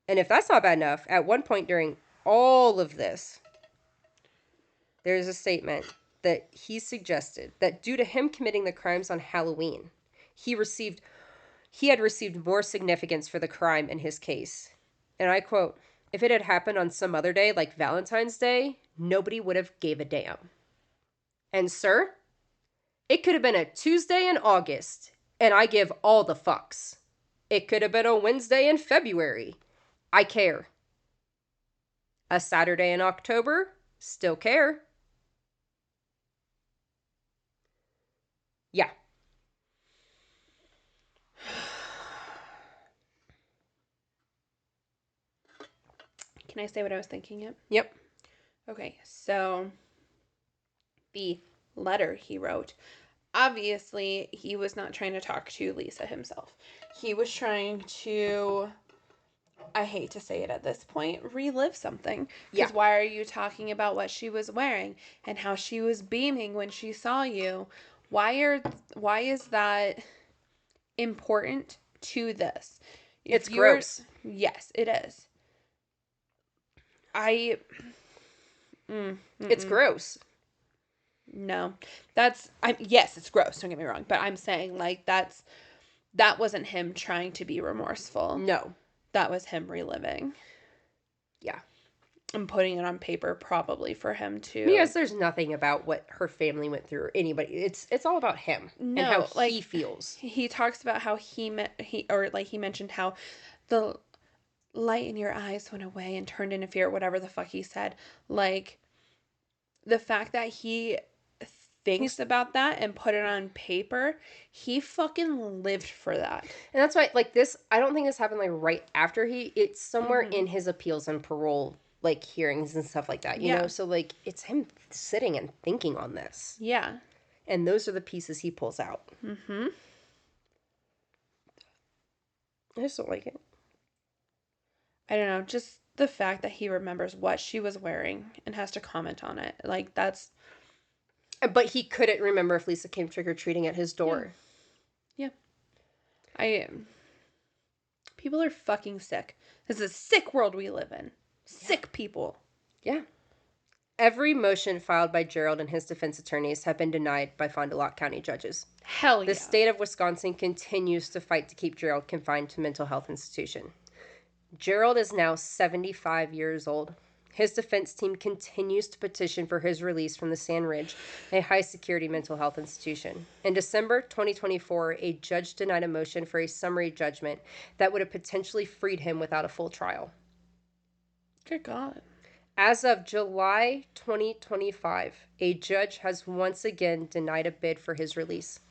And if that's not bad enough, at one point during all of this, there's a statement that he suggested that due to him committing the crimes on Halloween, he had received more significance for the crime in his case. And I quote, if it had happened on some other day, like Valentine's Day, nobody would have gave a damn. And sir, it could have been a Tuesday in August, and I give all the fucks. It could have been a Wednesday in February. I care. A Saturday in October, still care. Yeah. Can I say what I was thinking yet? Yep. Okay, so the letter he wrote, obviously he was not trying to talk to Lisa himself. He was trying to I hate to say it at this point, relive something. Yeah. Because why are you talking about what she was wearing and how she was beaming when she saw you? Why is that important to this? If It's you're gross. Yes, it is. I It's gross. No. Yes, it's gross, don't get me wrong, but I'm saying like that wasn't him trying to be remorseful. No. That was him reliving Yeah. and putting it on paper probably for him to. Because there's nothing about what her family went through or anybody. It's all about him and how No, like he feels. he talks about how he mentioned how the light in your eyes went away and turned into fear, whatever the fuck he said. Like the fact that he thinks about that and put it on paper, he fucking lived for that. And that's why, like, this, I don't think this happened, like, right after it's somewhere in his appeals and parole, like, hearings and stuff like that, you know? So, like, it's him sitting and thinking on this. Yeah. And those are the pieces he pulls out. Mm-hmm. I just don't like it. I don't know, just the fact that he remembers what she was wearing and has to comment on it. Like, that's... But he couldn't remember if Lisa came trick-or-treating at his door. Yeah. People are fucking sick. This is a sick world we live in. Sick people. Yeah. Every motion filed by Gerald and his defense attorneys have been denied by Fond du Lac County judges. Hell yeah. The state of Wisconsin continues to fight to keep Gerald confined to mental health institution. Gerald is now 75 years old. His defense team continues to petition for his release from the Sand Ridge, a high-security mental health institution. In December 2024, a judge denied a motion for a summary judgment that would have potentially freed him without a full trial. Good God. As of July 2025, a judge has once again denied a bid for his release.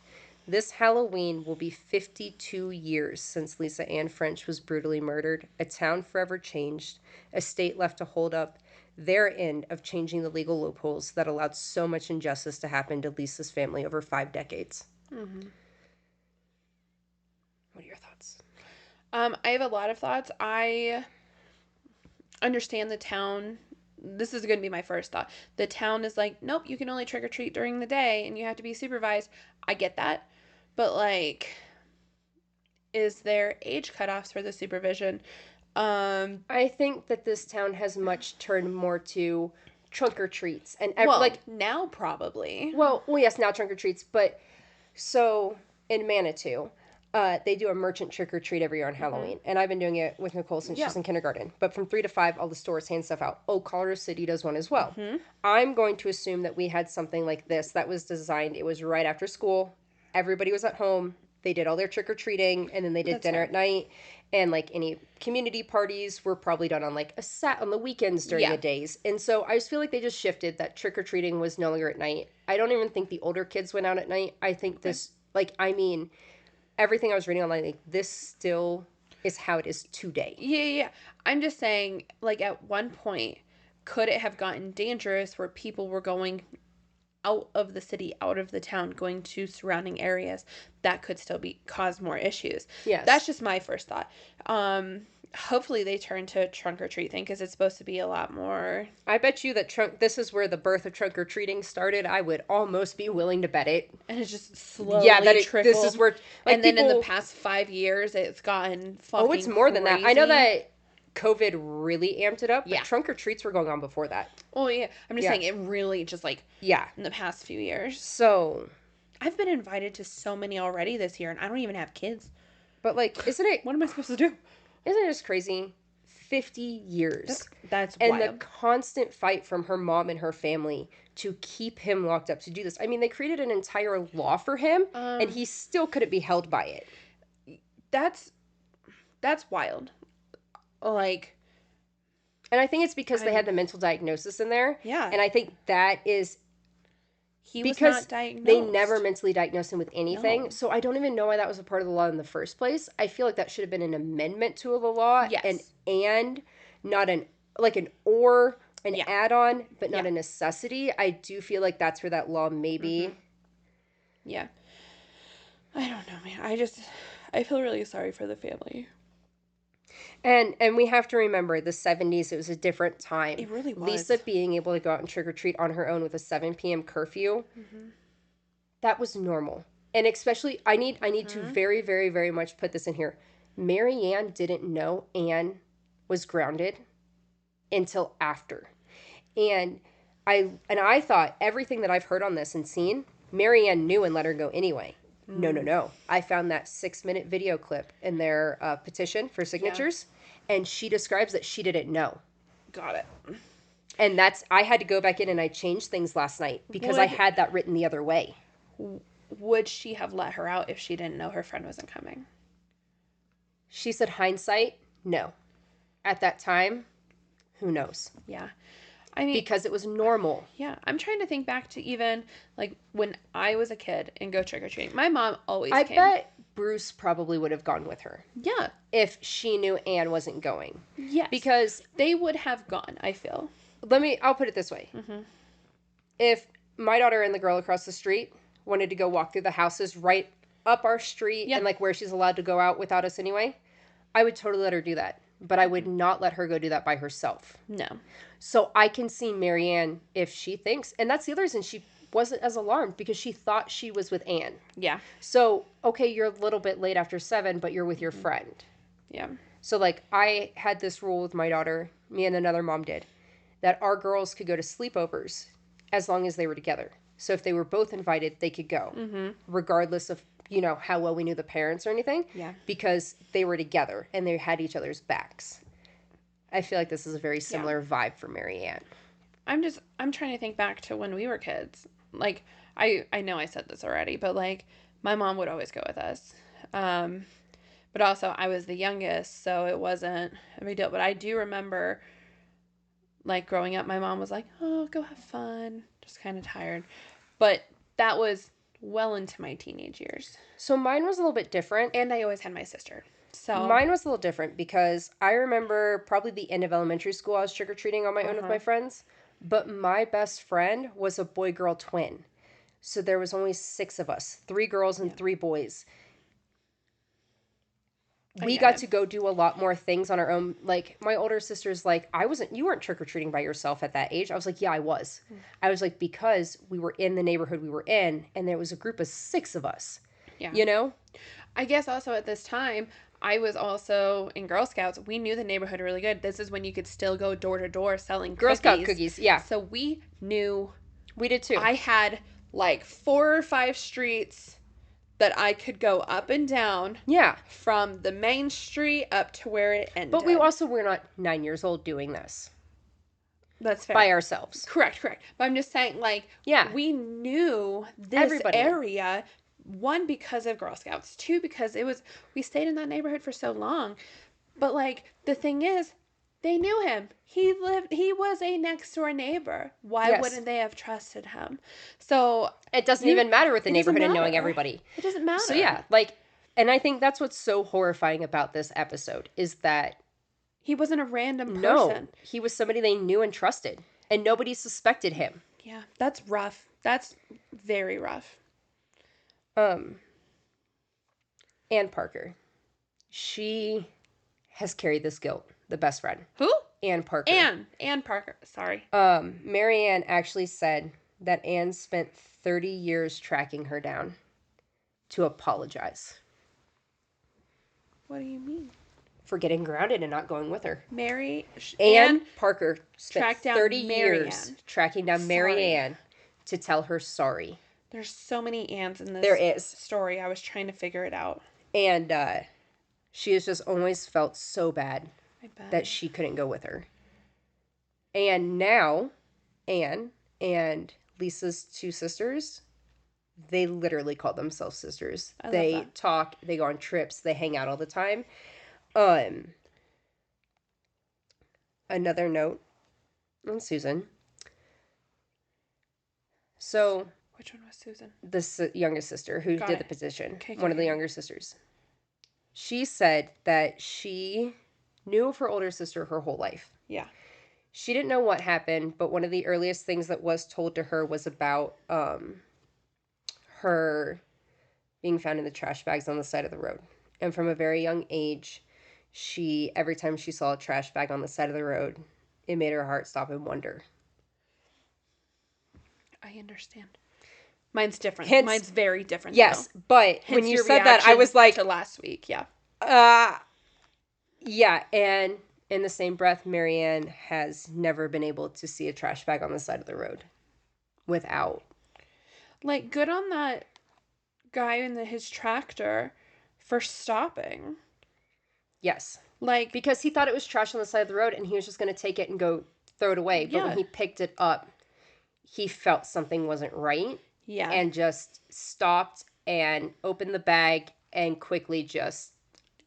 This Halloween will be 52 years since Lisa Ann French was brutally murdered, a town forever changed, a state left to hold up their end of changing the legal loopholes that allowed so much injustice to happen to Lisa's family over 5 decades. Mm-hmm. What are your thoughts? I have a lot of thoughts. I understand the town. This is going to be my first thought. The town is like, nope, you can only trick or treat during the day and you have to be supervised. I get that. But, like, is there age cutoffs for the supervision? I think that this town has much turned more to trunk or treats. And now probably. Well, yes, now trunk or treats. But so in Manitou, they do a merchant trick or treat every year on Halloween. And I've been doing it with Nicole since she's in kindergarten. But from 3 to 5, all the stores hand stuff out. Oh, Colorado City does one as well. I'm going to assume that we had something like this that was designed. It was right after school. Everybody was at home. They did all their trick-or-treating, and then they did dinner at night. And, like, any community parties were probably done on, like, on the weekends during the days. And so I just feel like they just shifted that trick-or-treating was no longer at night. I don't even think the older kids went out at night. I think this, everything I was reading online, like, this still is how it is today. Yeah. I'm just saying, like, at one point, could it have gotten dangerous where people were going out of the city, out of the town, going to surrounding areas? That could still cause more issues. Yes. That's just my first thought. Hopefully they turn to trunk or treat thing because it's supposed to be a lot more. I bet you that this is where the birth of trunk or treating started. I would almost be willing to bet it. And it's just slowly trickled. This is where, and then in the past 5 years, it's gotten fucking it's more crazy. than that. I know that COVID really amped it up, but trunk or treats were going on before that. Oh, yeah. I'm just saying it really just, like, in the past few years. So, I've been invited to so many already this year, and I don't even have kids. But, like, isn't it... What am I supposed to do? Isn't it just crazy? 50 years. That's and wild. And the constant fight from her mom and her family to keep him locked up to do this. I mean, they created an entire law for him, and he still couldn't be held by it. That's wild. Like... And I think it's because they had the mental diagnosis in there. Yeah. And I think that is... He was not diagnosed. They never mentally diagnosed him with anything. No. So I don't even know why that was a part of the law in the first place. I feel like that should have been an amendment to the law. Yes. And not an add-on, but not a necessity. I do feel like that's where that law maybe... Mm-hmm. Yeah. I don't know, man. I feel really sorry for the family. And we have to remember the 70s, it was a different time. It really was. Lisa being able to go out and trick or treat on her own with a 7 p.m. curfew, that was normal. And especially, I need to very, very, very much put this in here. Mary Ann didn't know Anne was grounded until after. And I thought everything that I've heard on this and seen, Mary Ann knew and let her go anyway. No. I found that 6-minute video clip in their petition for signatures, and she describes that she didn't know. Got it. And I had to go back in and I changed things last night because I had that written the other way. Would she have let her out if she didn't know her friend wasn't coming? She said hindsight, no. At that time, who knows? Yeah. I mean, because it was normal. Yeah. I'm trying to think back to even like when I was a kid and go trick-or-treating. My mom always came. I bet Bruce probably would have gone with her. Yeah. If she knew Anne wasn't going. Yes. Because they would have gone, I feel. I'll put it this way. If my daughter and the girl across the street wanted to go walk through the houses right up our street and like where she's allowed to go out without us anyway, I would totally let her do that. But I would not let her go do that by herself. No. So I can see Marianne if she thinks, and that's the other reason she wasn't as alarmed, because she thought she was with Anne. Yeah. So, okay, you're a little bit late after 7, but you're with your friend. Yeah. So, like, I had this rule with my daughter, me and another mom did, that our girls could go to sleepovers as long as they were together. So if they were both invited, they could go, regardless of, how well we knew the parents or anything. Yeah. Because they were together and they had each other's backs. I feel like this is a very similar vibe for Marianne. I'm trying to think back to when we were kids. Like, I know I said this already, but like, my mom would always go with us. But also I was the youngest, so it wasn't a big deal. But I do remember, like, growing up, my mom was like, oh, go have fun. Just kind of tired. But that was well into my teenage years. So mine was a little bit different. And I always had my sister. So mine was a little different because I remember probably the end of elementary school, I was trick-or-treating on my own with my friends. But my best friend was a boy-girl twin. So there was only 6 of us, 3 girls and 3 boys. We got to go do a lot more things on our own. Like, my older sister's like, you weren't trick-or-treating by yourself at that age. I was like, yeah, I was. I was like, because we were in the neighborhood we were in, and there was a group of 6 of us. Yeah. I guess also at this time, I was also in Girl Scouts. We knew the neighborhood really good. This is when you could still go door to door selling Girl Scout cookies, yeah. So we knew. We did too. I had like 4 or 5 streets that I could go up and down. Yeah. From the main street up to where it ended. But we also were not 9 years old doing this. That's fair. By ourselves. Correct. But I'm just saying, like, we knew this area. 1, because of Girl Scouts. 2, because we stayed in that neighborhood for so long. But, like, the thing is, they knew him. He was a next door neighbor. Why wouldn't they have trusted him? So it doesn't even matter with the neighborhood and knowing everybody. It doesn't matter. So yeah, like, and I think that's what's so horrifying about this episode is that he wasn't a random person. No, he was somebody they knew and trusted, and nobody suspected him. Yeah, that's rough. That's very rough. Ann Parker. She has carried this guilt. The best friend. Who? Ann Parker. Ann Parker. Sorry. Mary Ann actually said that Ann spent 30 years tracking her down to apologize. What do you mean? For getting grounded and not going with her. Ann Parker spent 30 years tracking down Mary Ann to tell her sorry. There's so many Anns in this story. I was trying to figure it out. And she has just always felt so bad that she couldn't go with her. And now, Anne and Lisa's 2 sisters, they literally call themselves sisters. They talk, they go on trips, they hang out all the time. Another note on Susan. So, which one was Susan? The youngest sister who did the petition. One of the younger sisters. She said that she knew of her older sister her whole life. Yeah. She didn't know what happened, but one of the earliest things that was told to her was about her being found in the trash bags on the side of the road. And from a very young age, every time she saw a trash bag on the side of the road, it made her heart stop and wonder. I understand. Mine's different. Hence, Mine's very different. Yes, though. but Hence when you your said that, I reaction was like, to last week. Yeah. Yeah, and in the same breath, Marianne has never been able to see a trash bag on the side of the road without. Like, good on that guy in his tractor for stopping. Yes. Like, Because he thought it was trash on the side of the road and he was just going to take it and go throw it away. But when Yeah. he picked it up, he felt something wasn't right. Yeah. And just stopped and opened the bag and quickly just.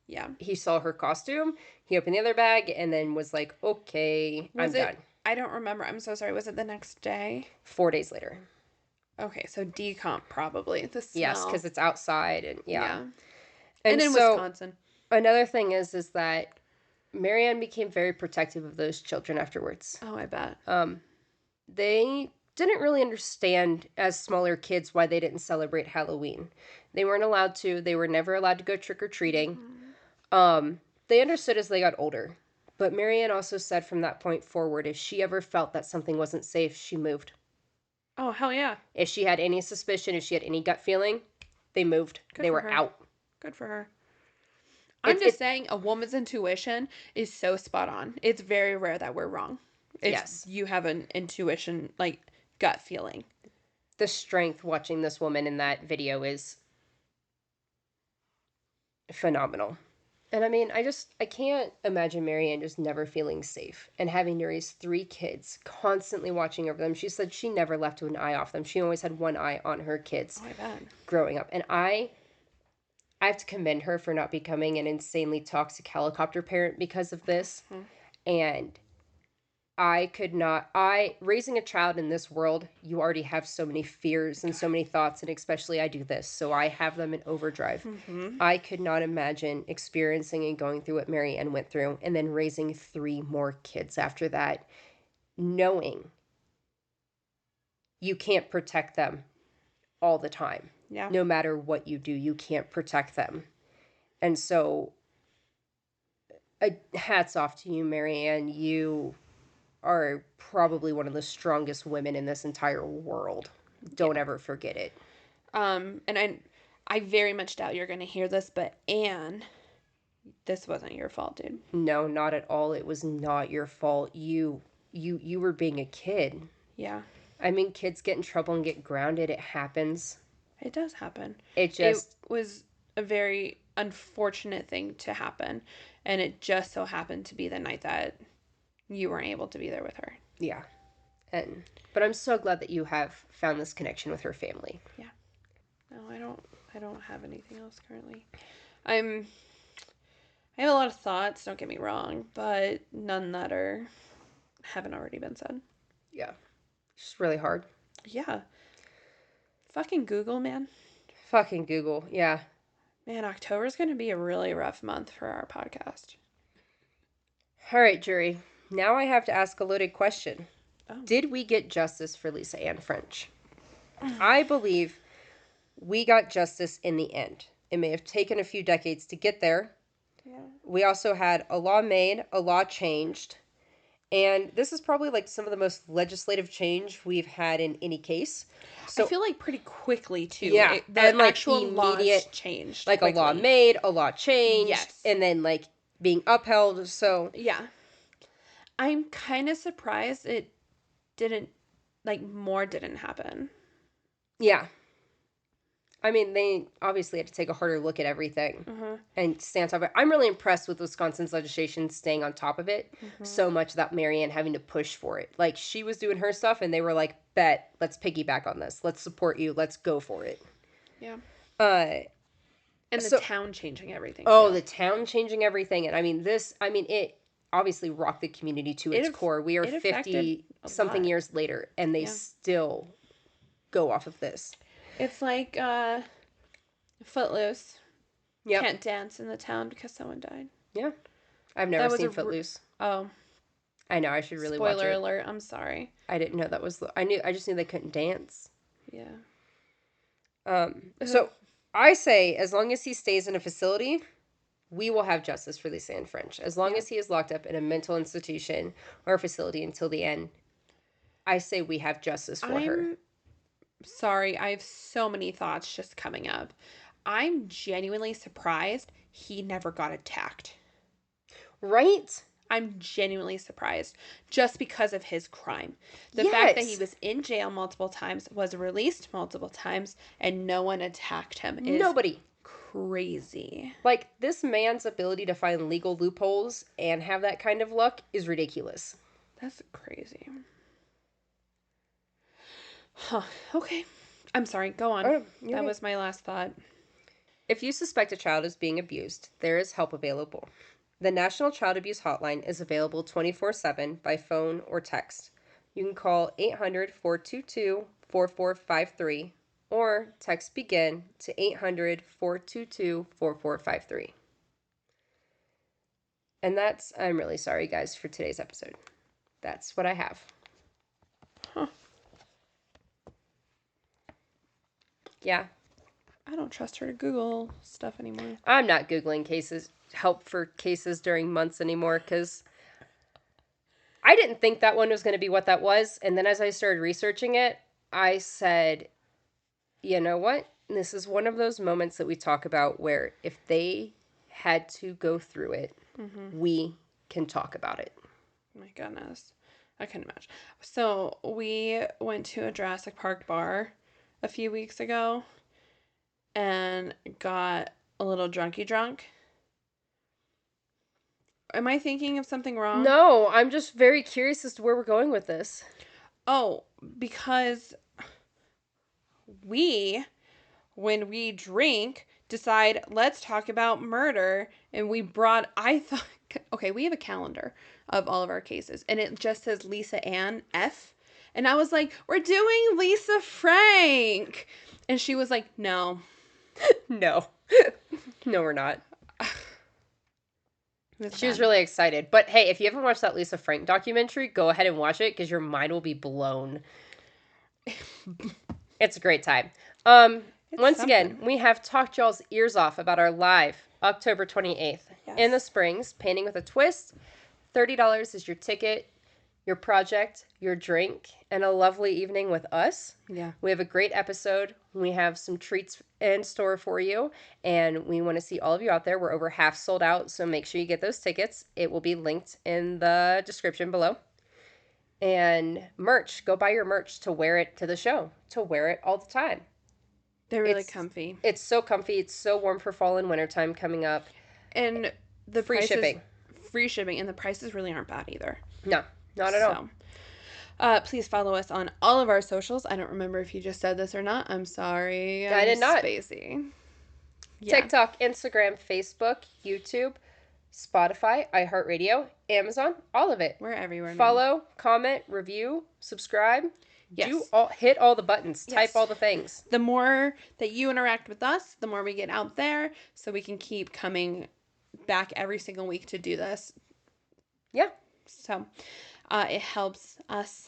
Yeah. He saw her costume. He opened the other bag and then was like, okay, I'm done. I don't remember. I'm so sorry. Was it the next day? 4 days later. Okay, so decomp probably. The smell. Yes, because it's outside and yeah. And in so, Wisconsin. Another thing is that Marianne became very protective of those children afterwards. Oh, I bet. They didn't really understand as smaller kids why they didn't celebrate Halloween. They weren't allowed to. They were never allowed to go trick-or-treating. They understood as they got older. But Marianne also said from that point forward, if she ever felt that something wasn't safe, she moved. Oh, hell yeah. If she had any suspicion, if she had any gut feeling, they moved. They were out. Good for her. I'm just saying a woman's intuition is so spot on. It's very rare that we're wrong. Yes. You have an intuition, like, gut feeling. The strength watching this woman in that video is phenomenal. And I mean, I can't imagine Marianne just never feeling safe and having to raise 3 kids, constantly watching over them. She said she never left an eye off them. She always had one eye on her kids growing up. And I have to commend her for not becoming an insanely toxic helicopter parent because of this. Mm-hmm. And raising a child in this world, you already have so many fears and so many thoughts, and especially I do this, so I have them in overdrive. Mm-hmm. I could not imagine experiencing and going through what Marianne went through, and then raising 3 more kids after that, knowing you can't protect them all the time. Yeah. No matter what you do, you can't protect them. And so, hats off to you, Marianne. You are probably one of the strongest women in this entire world. Don't ever forget it. And I very much doubt you're going to hear this, but Anne, this wasn't your fault, dude. No, not at all. It was not your fault. You were being a kid. Yeah. I mean, kids get in trouble and get grounded. It happens. It does happen. It was a very unfortunate thing to happen, and it just so happened to be the night that you weren't able to be there with her. Yeah. But I'm so glad that you have found this connection with her family. Yeah. No, I don't have anything else currently. I have a lot of thoughts, don't get me wrong, but none that haven't already been said. Yeah. It's just really hard. Yeah. Fucking Google, man. Fucking Google, yeah. Man, October's going to be a really rough month for our podcast. All right, jury. Now I have to ask a loaded question. Oh. Did we get justice for Lisa Ann French? I believe we got justice in the end. It may have taken a few decades to get there. Yeah. We also had a law made, a law changed, and this is probably like some of the most legislative change we've had in any case. So, I feel like pretty quickly too. Yeah, and like actual laws changed. Like quickly. A law made, a law changed, yes, and then like being upheld. So yeah, I'm kind of surprised it didn't, like, more didn't happen. Yeah. I mean, they obviously had to take a harder look at everything and stay on top of it. I'm really impressed with Wisconsin's legislation staying on top of it so much that Marianne having to push for it. Like, she was doing her stuff and they were like, bet, let's piggyback on this. Let's support you. Let's go for it. Yeah. And the town changing everything. Oh, the town changing everything. And I mean, it obviously rocked the community to its core. We are 50-something years later and they still go off of this. It's like Footloose. Yep. Can't dance in the town because someone died. Yeah. I've never seen Footloose. Oh. I know, I should really watch it. Spoiler alert, I'm sorry. I didn't know that was I just knew they couldn't dance. Yeah. So I say as long as he stays in a facility, We will have justice for Lisa and French. As long as he is locked up in a mental institution or facility until the end, I say we have justice for her. I'm sorry, I have so many thoughts just coming up. I'm genuinely surprised he never got attacked. Right? I'm genuinely surprised just because of his crime. The fact that he Yes. was in jail multiple times, was released multiple times, and no one attacked him is Nobody. crazy. Like, this man's ability to find legal loopholes and have that kind of luck is ridiculous. That's crazy. Huh. Okay. I'm sorry. Go on. Oh, That was my last thought. If you suspect a child is being abused, there is help available. The National Child Abuse Hotline is available 24/7 by phone or text. You can call 800-422-4453 or text BEGIN to 800-422-4453. And I'm really sorry, guys, for today's episode. That's what I have. Huh. Yeah. I don't trust her to Google stuff anymore. I'm not Googling help for cases during months anymore because I didn't think that one was going to be what that was. And then as I started researching it, I said, you know what? This is one of those moments that we talk about where if they had to go through it, we can talk about it. My goodness. I can imagine. So we went to a Jurassic Park bar a few weeks ago and got a little drunky drunk. Am I thinking of something wrong? No, I'm just very curious as to where we're going with this. Oh, because when we drink, decide, let's talk about murder. And we okay, we have a calendar of all of our cases. And it just says Lisa Ann F. And I was like, we're doing Lisa Frank. And she was like, no. No. No, we're not. She was bad. really excited. But hey, if you haven't watched that Lisa Frank documentary, go ahead and watch it because your mind will be blown. It's a great time. Once again, we have talked y'all's ears off about our live October 28th in the Springs, Painting with a Twist. $30 is your ticket, your project, your drink, and a lovely evening with us. Yeah. We have a great episode. We have some treats in store for you, and we want to see all of you out there. We're over half sold out, so make sure you get those tickets. It will be linked in the description below. And merch. Go buy your merch to wear it to the show, to wear it all the time. They're really comfy. It's so comfy. It's so warm for fall and wintertime coming up. And the free shipping. Free shipping, and the prices really aren't bad either. No, not at all. Please follow us on all of our socials. I don't remember if you just said this or not. I'm sorry. I did not. Spacey. Yeah. TikTok, Instagram, Facebook, YouTube, Spotify, iHeartRadio, Amazon, all of it. We're everywhere. Follow, comment, review, subscribe. Yes. Hit all the buttons. Yes. Type all the things. The more that you interact with us, the more we get out there, so we can keep coming back every single week to do this. Yeah. So it helps us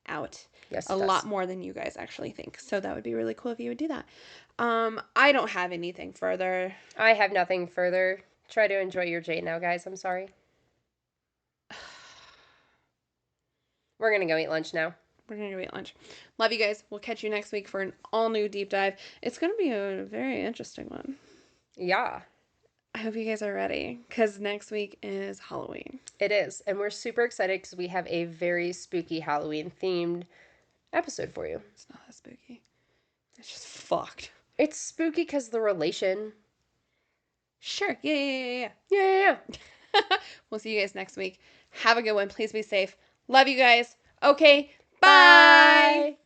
out a lot more than you guys actually think. So that would be really cool if you would do that. I don't have anything further. I have nothing further. Try to enjoy your J now, guys. I'm sorry. We're going to go eat lunch now. We're going to go eat lunch. Love you guys. We'll catch you next week for an all-new deep dive. It's going to be a very interesting one. Yeah. I hope you guys are ready, because next week is Halloween. It is. And we're super excited because we have a very spooky Halloween-themed episode for you. It's not that spooky. It's just fucked. It's spooky because of the relation. Sure. Yeah. Yeah. We'll see you guys next week. Have a good one. Please be safe. Love you guys. Okay. Bye.